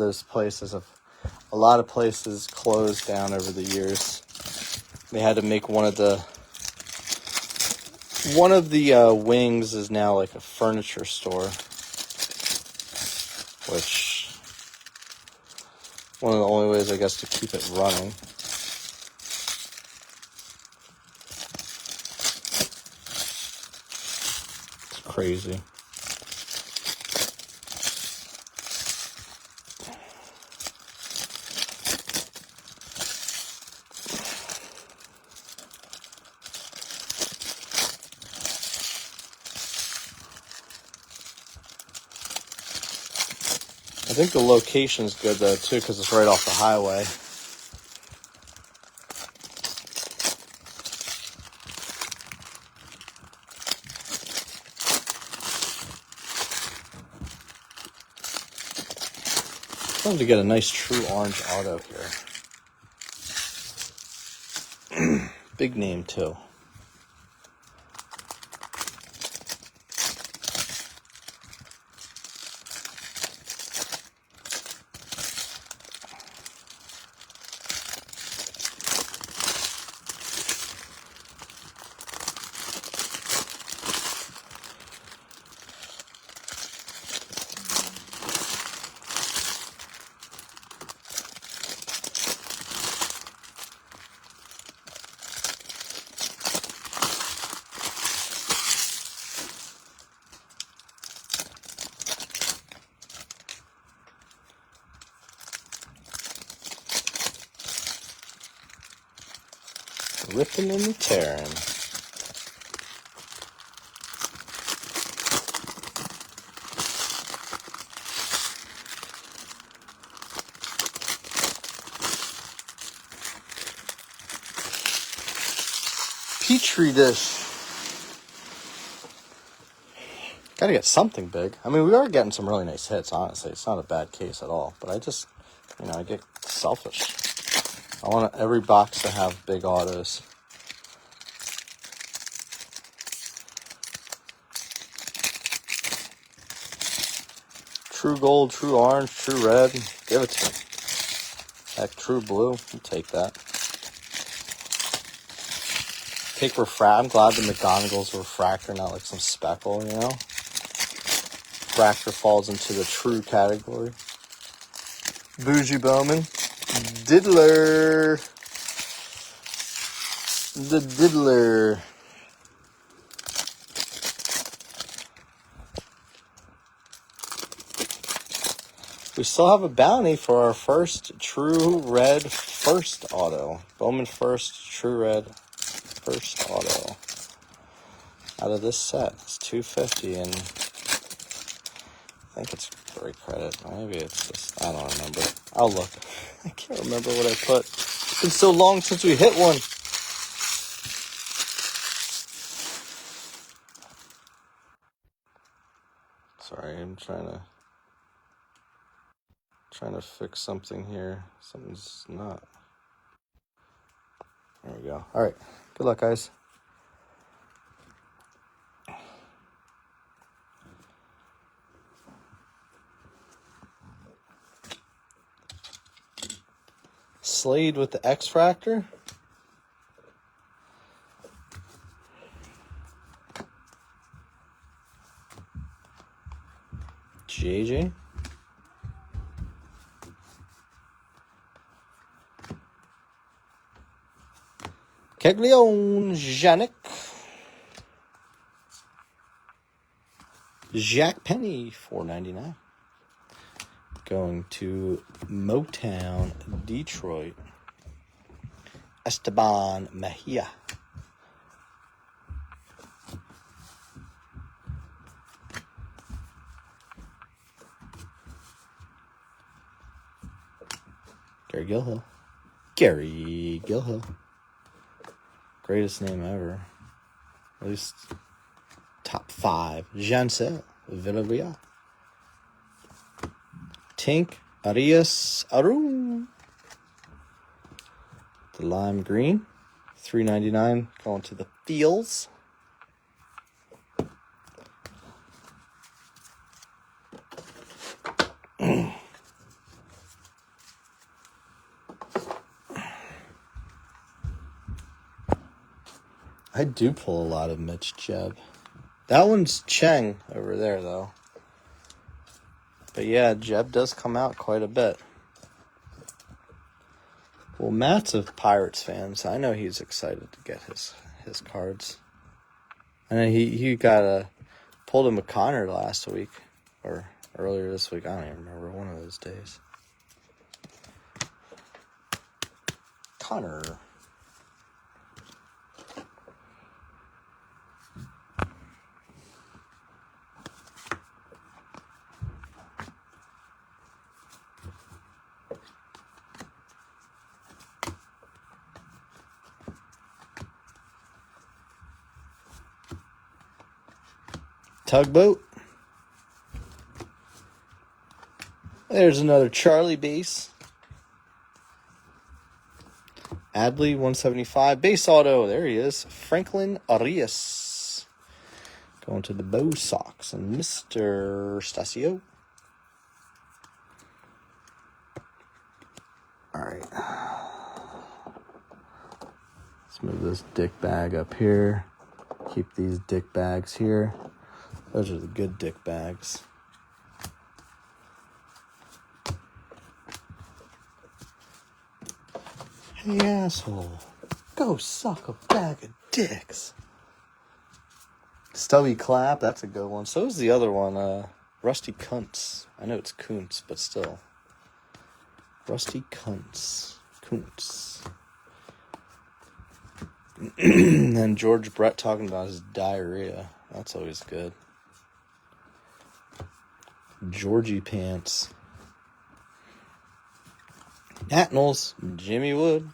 places closed down over the years. They had to make one of the wings is now like a furniture store, which one of the only ways, I guess, to keep it running. It's crazy. I think the location's good, though, too, because it's right off the highway. I wanted to get a nice true orange auto here. Big name, too. Ripping and tearing. Petri dish. Gotta get something big. I mean, we are getting some really nice hits, honestly. It's not a bad case at all. But I just, I get selfish. I want every box to have big autos. True gold, true orange, true red. Give it to me. Heck, true blue. I'll take that. Take I'm glad the McGonagall's a refractor, not like some speckle, Refractor falls into the true category. Bougie Bowman. Diddler. The Diddler. We still have a bounty for our first true red first auto. Bowman first, true red first auto. Out of this set, it's $250, and I think it's 3 credit. Maybe it's just, I don't remember. I'll look. I can't remember what I put. It's been so long since we hit one. Sorry, I'm trying to fix something here. Something's not. There we go. All right. Good luck, guys. Slade with the X-Fractor. JJ. Keglion Janik. Jack Penny, $4.99. Going to Motown, Detroit. Esteban Mejia. Gary Gilhill. Greatest name ever. At least top 5. 5. Jansel, Villarreal. Tink, Arias, Arun. The lime green, $3.99, going to the Fields. I do pull a lot of Mitch Jeb. That one's Cheng over there, though. But yeah, Jeb does come out quite a bit. Well, Matt's a Pirates fan, so I know he's excited to get his cards. I know he got pulled a McConnor last week, or earlier this week. I don't even remember, one of those days. Connor. Tugboat. There's another Charlie base. Adley, 175. Base auto. There he is. Franklin Arias. Going to the Bo Sox. And Mr. Stasio. All right. Let's move this dick bag up here. Keep these dick bags here. Those are the good dick bags. Hey, asshole. Go suck a bag of dicks. Stubby Clap, that's a good one. So is the other one, Rusty Kuntz. I know it's Kuntz, but still. Rusty Kuntz. Kuntz. And then George Brett talking about his diarrhea. That's always good. Georgie Pants. Natnals. Jimmy Wood.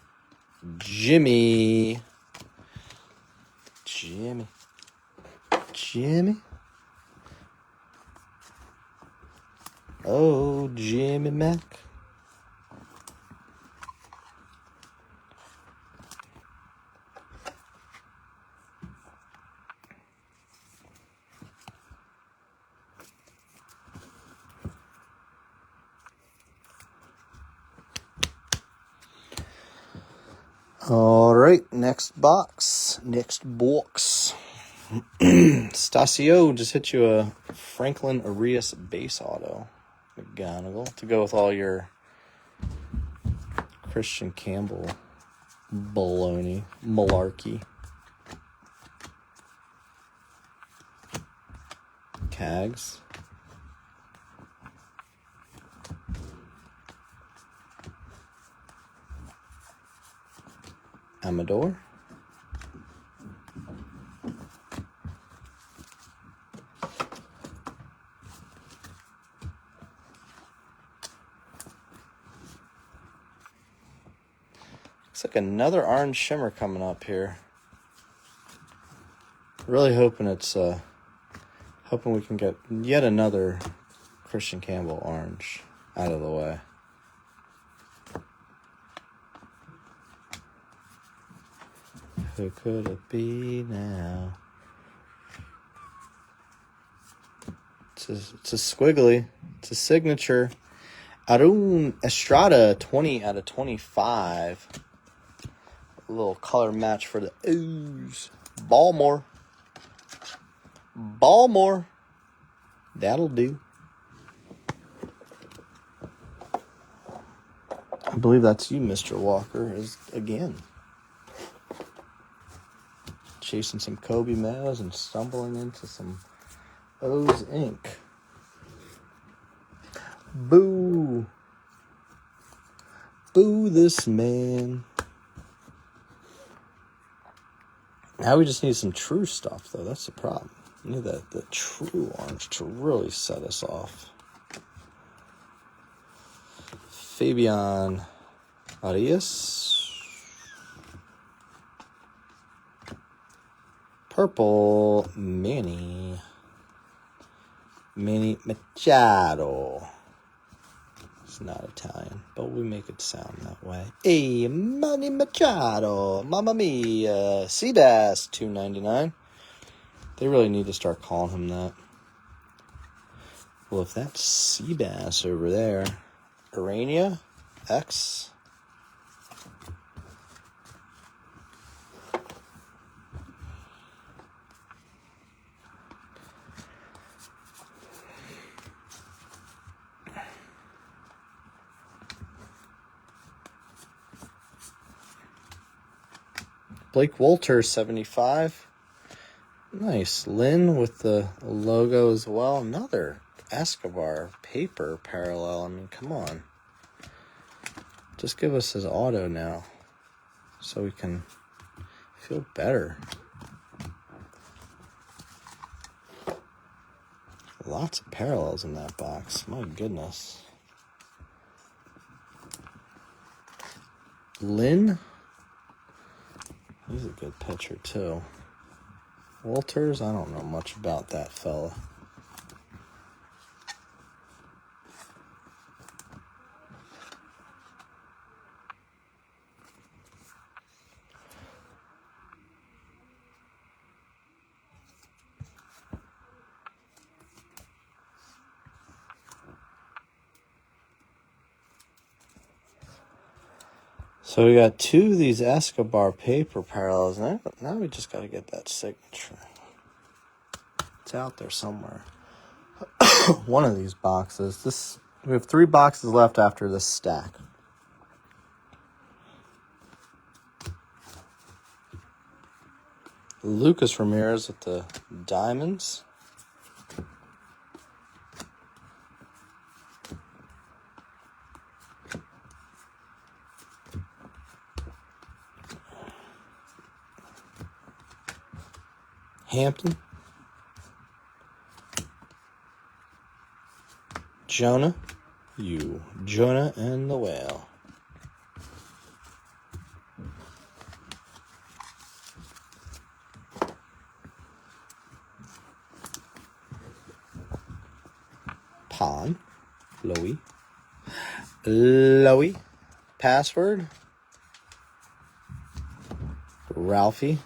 Jimmy. Oh, Jimmy Mac. All right, next box. Stasio just hit you a Franklin Arias base auto. McGonigal to go with all your Christian Campbell baloney, malarkey. Cags. Amador. Looks like another orange shimmer coming up here. Really hoping it's hoping we can get yet another Christian Campbell orange out of the way. Who could it be now? It's a squiggly. It's a signature. Arun Estrada, 20 out of 25. A little color match for the O's. Baltimore. That'll do. I believe that's you, Mr. Walker, again. Chasing some Kobe males and stumbling into some O's Inc. Boo. Boo this man. Now we just need some true stuff, though. That's the problem. We need the true orange to really set us off. Fabian Arias. Purple Manny. Manny Machado. It's not Italian, but we make it sound that way. Hey, Manny Machado. Mamma mia. Seabass, $2.99. They really need to start calling him that. Well, if that's Seabass over there, Urania X. Blake Walter, 75. Nice. Lynn with the logo as well. Another Escobar paper parallel. I mean, come on. Just give us his auto now so we can feel better. Lots of parallels in that box. My goodness. Lynn. He's a good pitcher, too. Walters, I don't know much about that fella. So we got two of these Escobar paper parallels. Now we just got to get that signature. It's out there somewhere. One of these boxes. We have 3 boxes left after this stack. Lucas Ramirez with the diamonds. Hampton. Jonah. Jonah and the Whale. Pon. Loey. Password. Ralphie.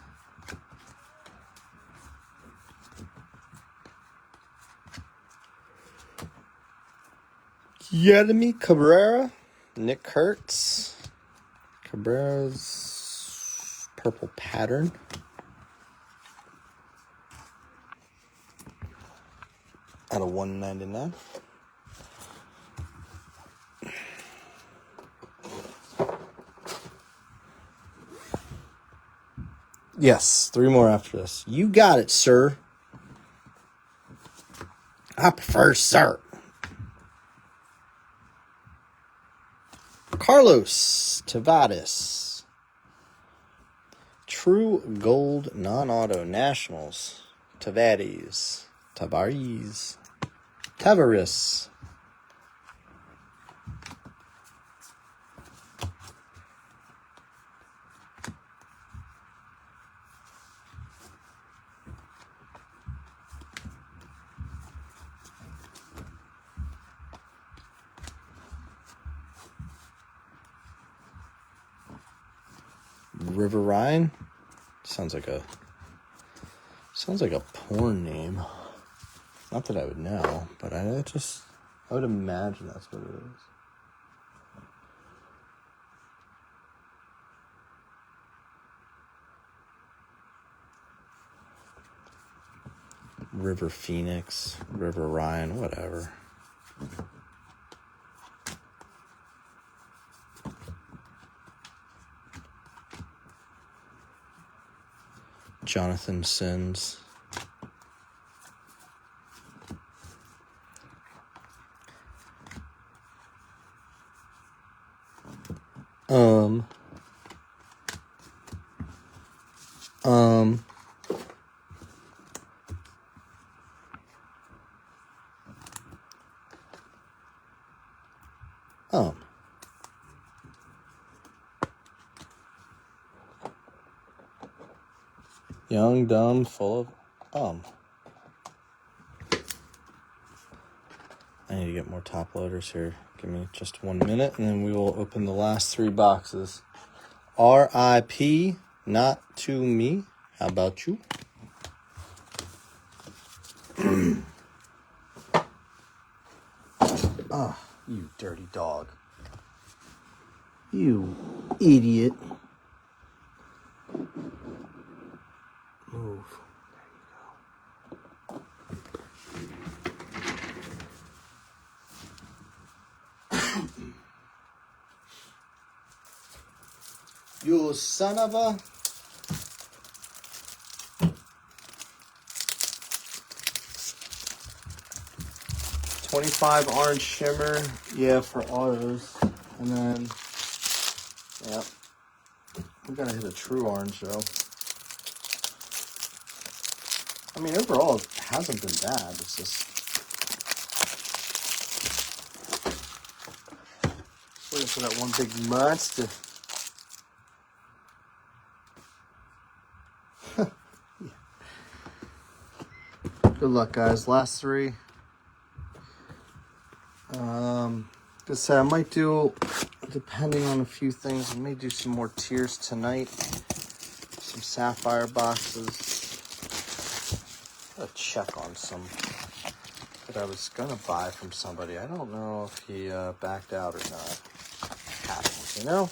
Yedemy Cabrera, Nick Kurtz, Cabrera's purple pattern. Out of 199. Yes, 3 more after this. You got it, sir. I prefer sir. Carlos Tavares. True Gold Non-Auto Nationals. Tavares. River Ryan. Sounds like a porn name. Not that I would know, but I would imagine that's what it is. River Phoenix, River Ryan, whatever. Jonathan Sins. Young, dumb, full of get more top loaders here. Give me just 1 minute, and then we will open the last 3 boxes. R.I.P. Not to me. How about you? Ah, you dirty dog. You idiot. Move. You son of a... $25 orange shimmer, yeah, for autos. And then, yeah, we gotta hit a true orange though. I mean, overall, it hasn't been bad. It's just waiting for that one big monster. Good luck, guys. Last 3. Like I said, I might do, depending on a few things, I may do some more tiers tonight. Some sapphire boxes. Gotta check on some that I was gonna buy from somebody. I don't know if he backed out or not. Happens, you know?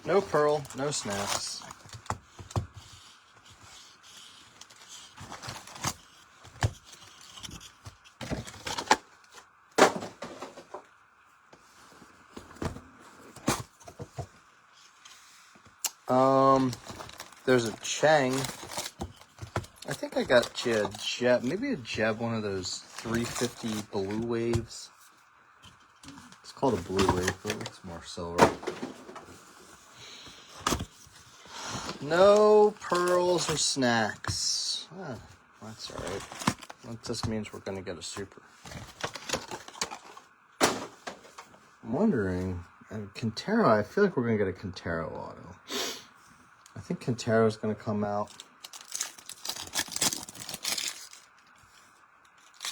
No pearl, no snaps. There's a Chang. I think I got you a Jeb, maybe a Jeb, one of those 350 blue waves. It's called a blue wave, but it looks more silver. No pearls or snacks. Ah, that's all right. That just means we're going to get a super. I'm wondering, Quintero, I feel like we're going to get a Quintero auto. I think Quintero is going to come out.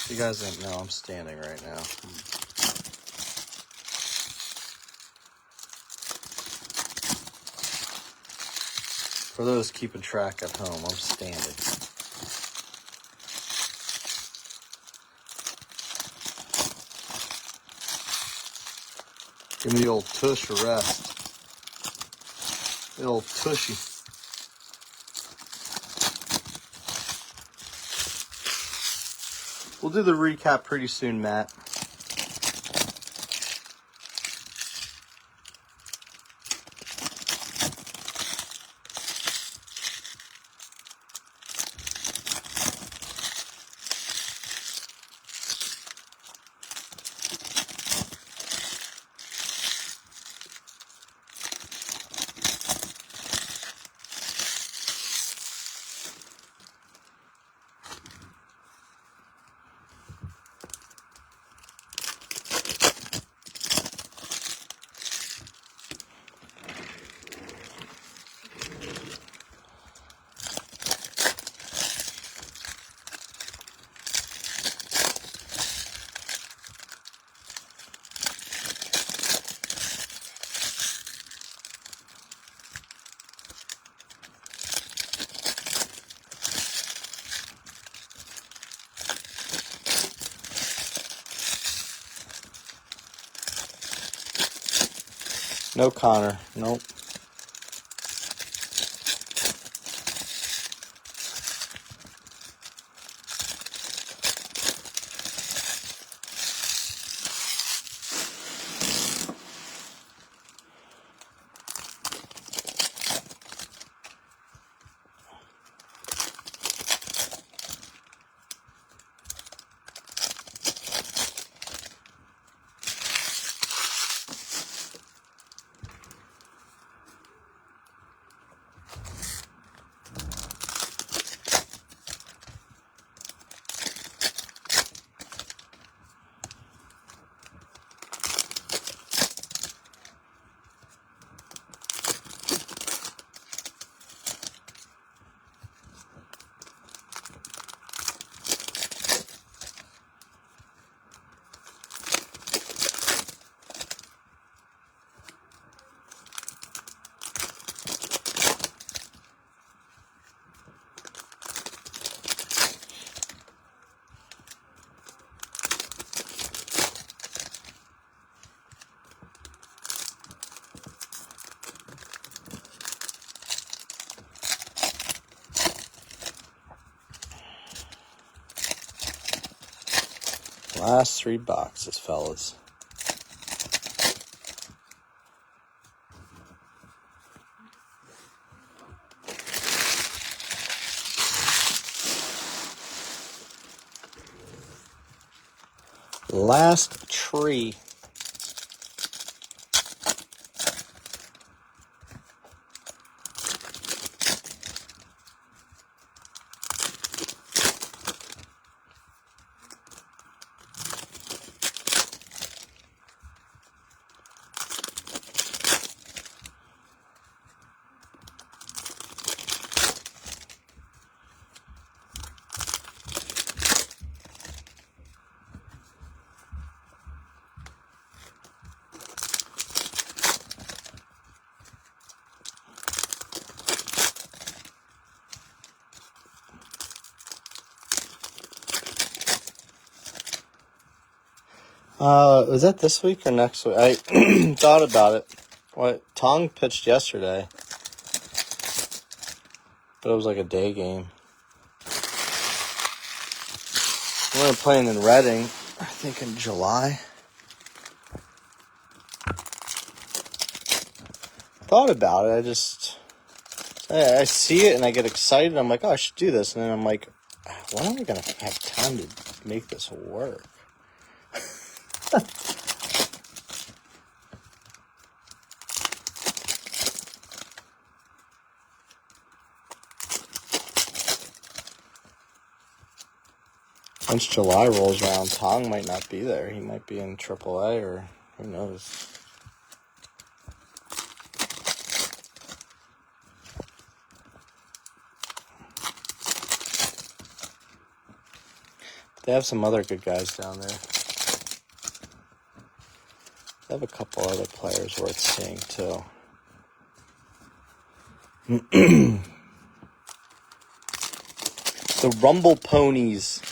You guys didn't know I'm standing right now. For those keeping track at home, I'm standing. Give me the old tush or rest. The old tushy. We'll do the recap pretty soon, Matt. No Connor. Nope. Last 3 boxes, fellas. Last tree. Was that this week or next week? I thought about it. What Tong pitched yesterday, but it was like a day game. We're playing in Reading, I think in July. Thought about it. I see it and I get excited. I'm like, oh, I should do this, and then I'm like, when am I gonna have time to make this work? Once July rolls around, Tong might not be there. He might be in AAA, or who knows. They have some other good guys down there. They have a couple other players worth seeing, too. The Rumble Ponies.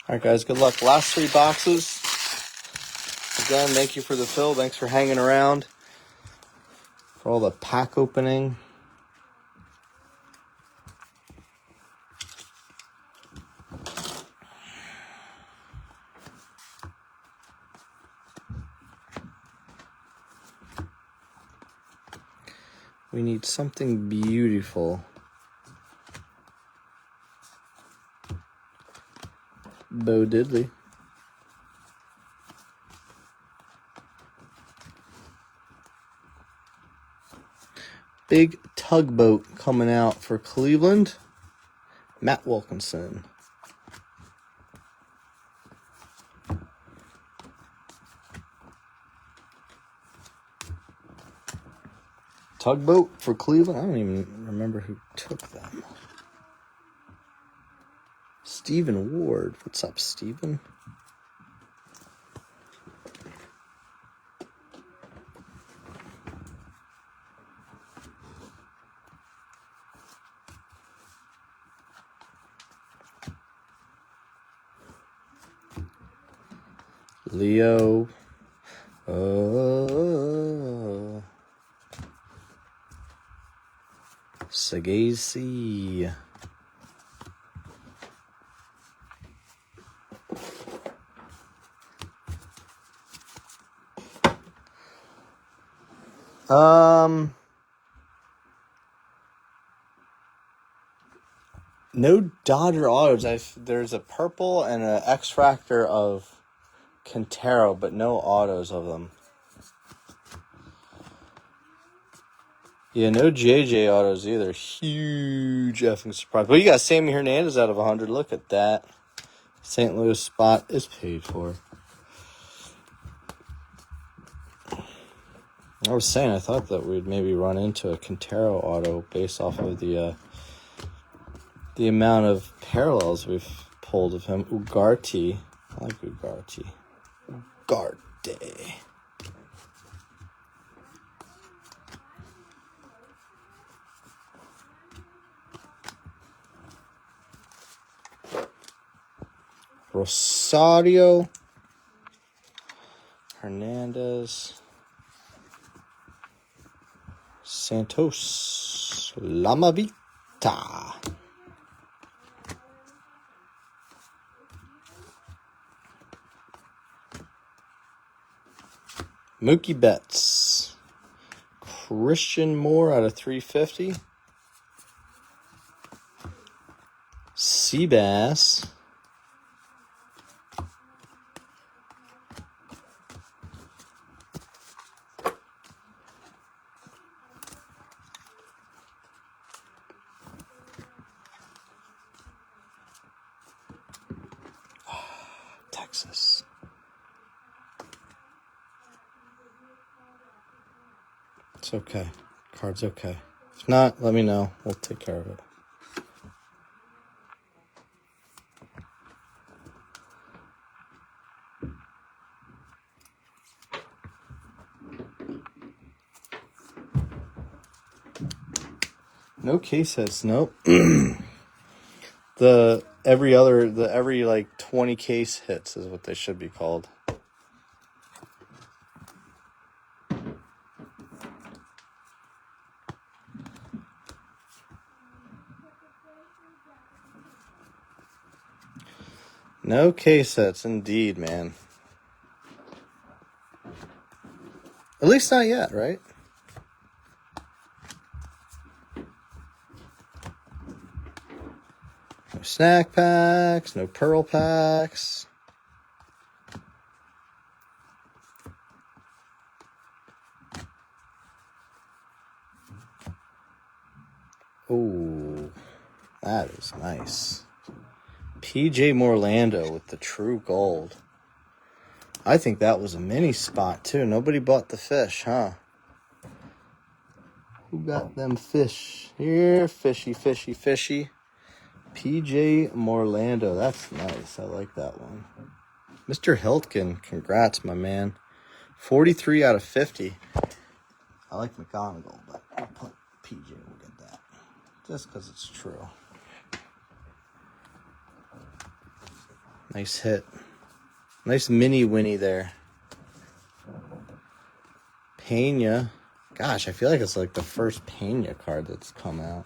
Alright guys, good luck. Last 3 boxes. Again, thank you for the fill. Thanks for hanging around. For all the pack opening. We need something beautiful. Bo Diddley. Big tugboat coming out for Cleveland. Matt Wilkinson. Tugboat for Cleveland. I don't even remember who took them. Stephen Ward. What's up, Stephen? Leo. Sagasi. No Dodger autos. There's a purple and an X-Fractor of Quintero, but no autos of them. Yeah, no JJ autos either. Huge effing surprise. But you got Sammy Hernandez out of 100. Look at that. St. Louis spot is paid for. I was saying I thought that we'd maybe run into a Quintero auto based off of the amount of parallels we've pulled of him. Ugarte. I like Ugarte. Ugarte. Rosario. Hernandez. Santos. Lamavita. Mookie Betts. Christian Moore out of 350. Seabass. Texas. It's okay. Card's okay. If not, let me know. We'll take care of it. No case hits. Nope. Every like 20 case hits is what they should be called. No case hits, indeed, man. At least not yet, right? No snack packs, no pearl packs. Oh, that is nice. PJ Morlando with the true gold. I think that was a mini spot, too. Nobody bought the fish, huh? Who got them fish? Here, fishy, fishy, fishy. PJ Morlando. That's nice. I like that one. Mr. Hiltgen, congrats, my man. 43 out of 50. I like McGonagall, but I'll put PJ. We'll get that. Just because it's true. Nice hit. Nice mini Winnie there. Pena. Gosh, I feel like it's like the first Pena card that's come out.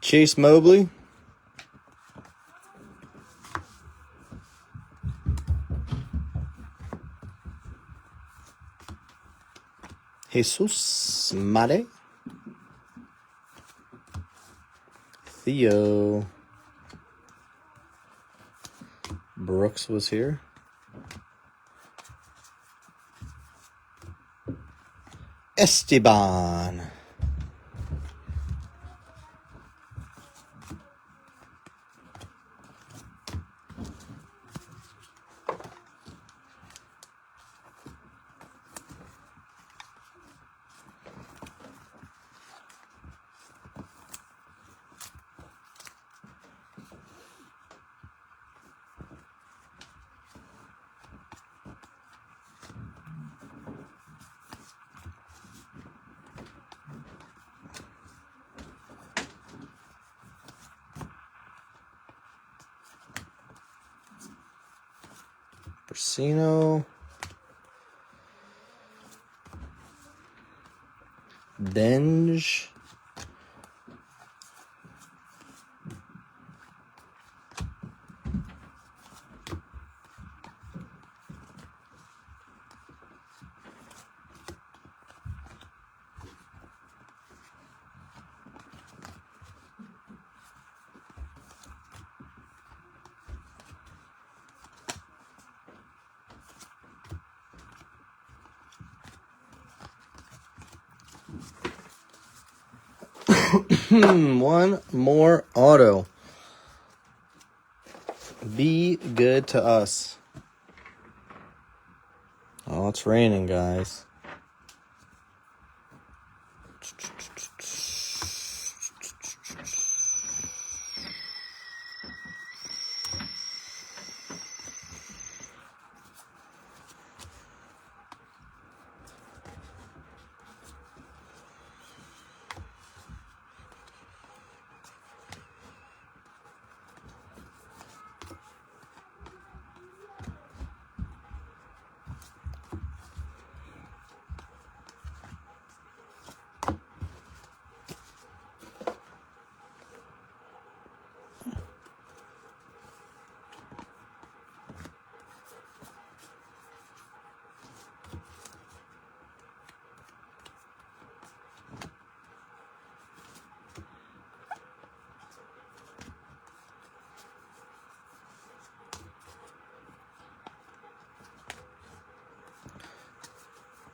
Chase Mobley. Jesus Mare. Theo. Brooks was here. Esteban. Brasino. Benj. One more auto. Be good to us. Oh, it's raining, guys.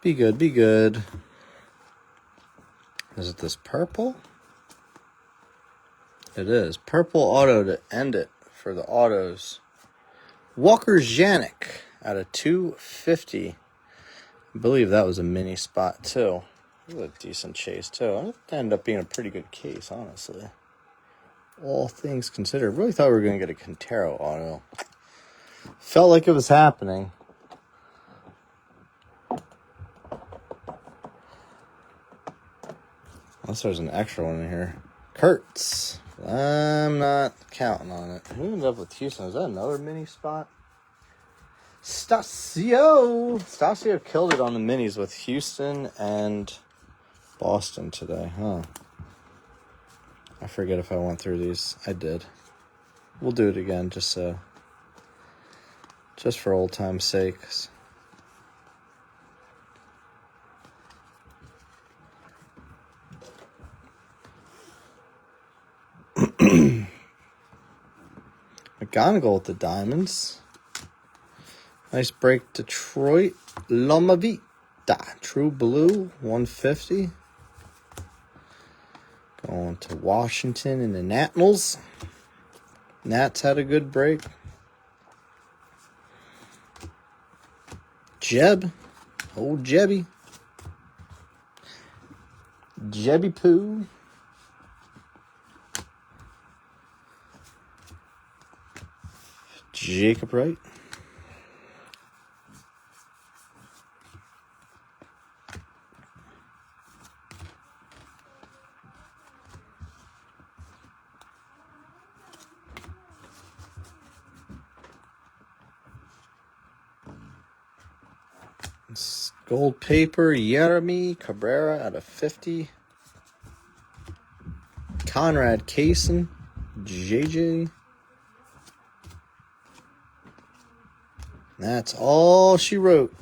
Be good, be good. Is it this purple? It is. Purple auto to end it for the autos. Walker Janik out of 250. I believe that was a mini spot, too. It was a decent chase, too. It ended up being a pretty good case, honestly. All things considered. Really thought we were going to get a Quintero auto. Felt like it was happening. Unless there's an extra one in here. Kurtz. I'm not counting on it. Who ended up with Houston? Is that another mini spot? Stasio killed it on the minis with Houston and Boston today, huh? I forget if I went through these. I did. We'll do it again just for old time's sakes. McGonigal with the diamonds. Nice break, Detroit. Loma Vita. True Blue, 150. Going to Washington in the Nationals. Nats had a good break. Jeb. Old Jebby. Jebby Poo. Jacob Wright. Gold paper, Jeremy Cabrera out of 50. Conrad Kaysen, JJ. That's all she wrote.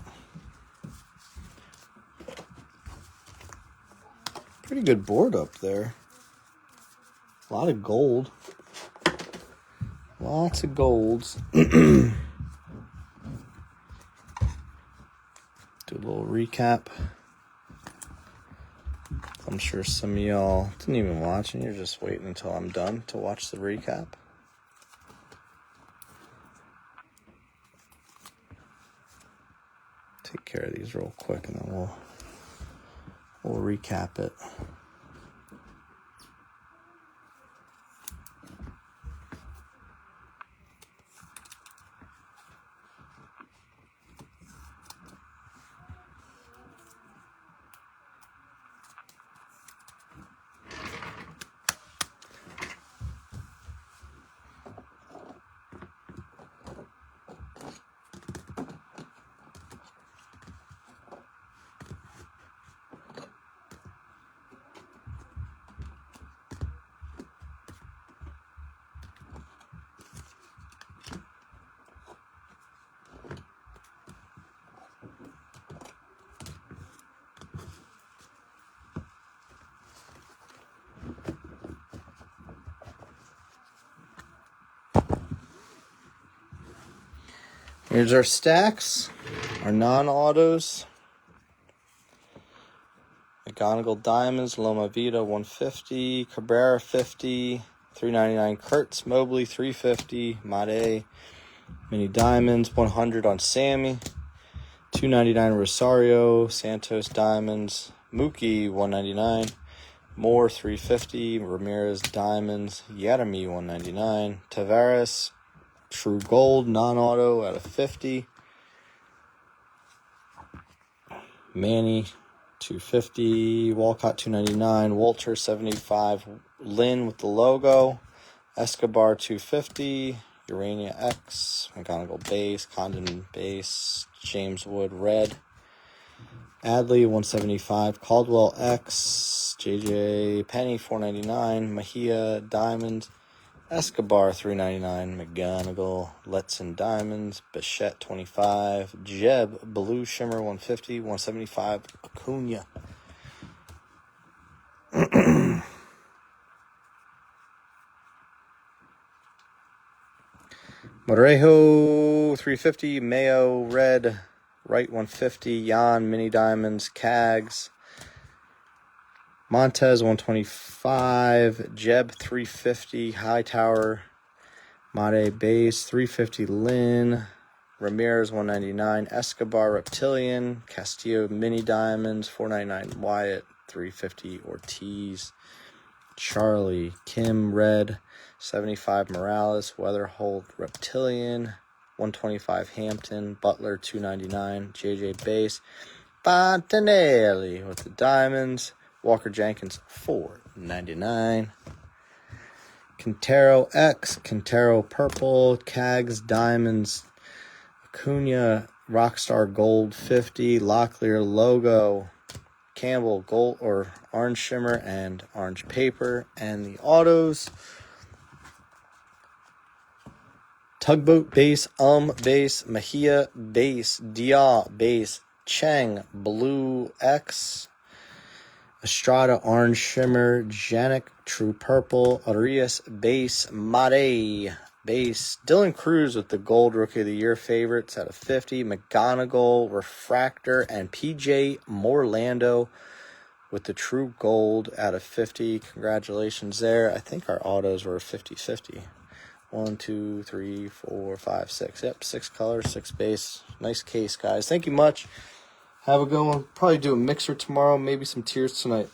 Pretty good board up there. A lot of gold. Lots of golds. Do a little recap. I'm sure some of y'all didn't even watch and you're just waiting until I'm done to watch the recap. Take care of these real quick and then we'll recap it. Here's our stacks, our non-autos. McGonigal Diamonds, Loma Vida 150, Cabrera 50, 399 Kurtz, Mobley 350, Made, Mini Diamonds 100 on Sammy, 299 Rosario, Santos Diamonds, Mookie 199, Moore 350, Ramirez Diamonds, Yadami 199, Tavares True Gold non-auto out of 50, Manny 250, Walcott 299, Walter 75, Lynn with the logo, Escobar 250, Urania X, McGonigal base, Condon base, James Wood red, Adley 175, Caldwell X, JJ Penny 499, Mejia Diamond, Escobar 399, McGonigal, Letson Diamonds, Bichette 25, Jeb Blue Shimmer 150, 175, Acuna. Morejo 350, Mayo red, Wright 150, Jan Mini Diamonds, Cags, Montez 125, Jeb 350, Hightower, Made base 350, Lynn, Ramirez 199, Escobar Reptilian, Castillo Mini Diamonds 499, Wyatt 350, Ortiz, Charlie, Kim red, 75 Morales, Weatherholt Reptilian, 125 Hampton, Butler 299, JJ base, Fontanelli with the Diamonds, Walker Jenkins 499, Quintero X, Quintero purple, Cags Diamonds, Acuna Rockstar Gold 50, Locklear logo, Campbell gold or orange shimmer and orange paper, and the autos. Tugboat base, base, Mejia base, Dia base, Cheng blue X, Estrada orange shimmer, Janik true purple, Arias base, Made base, Dylan Cruz with the gold rookie of the year favorites out of 50, McGonigal refractor, and PJ Morlando with the true gold out of 50. Congratulations there. I think our autos were 50-50. 1, 2, 3, 4, 5, 6. Yep, 6 colors, 6 base. Nice case, guys. Thank you much. Have a good one. Probably do a mixer tomorrow, maybe some tiers tonight.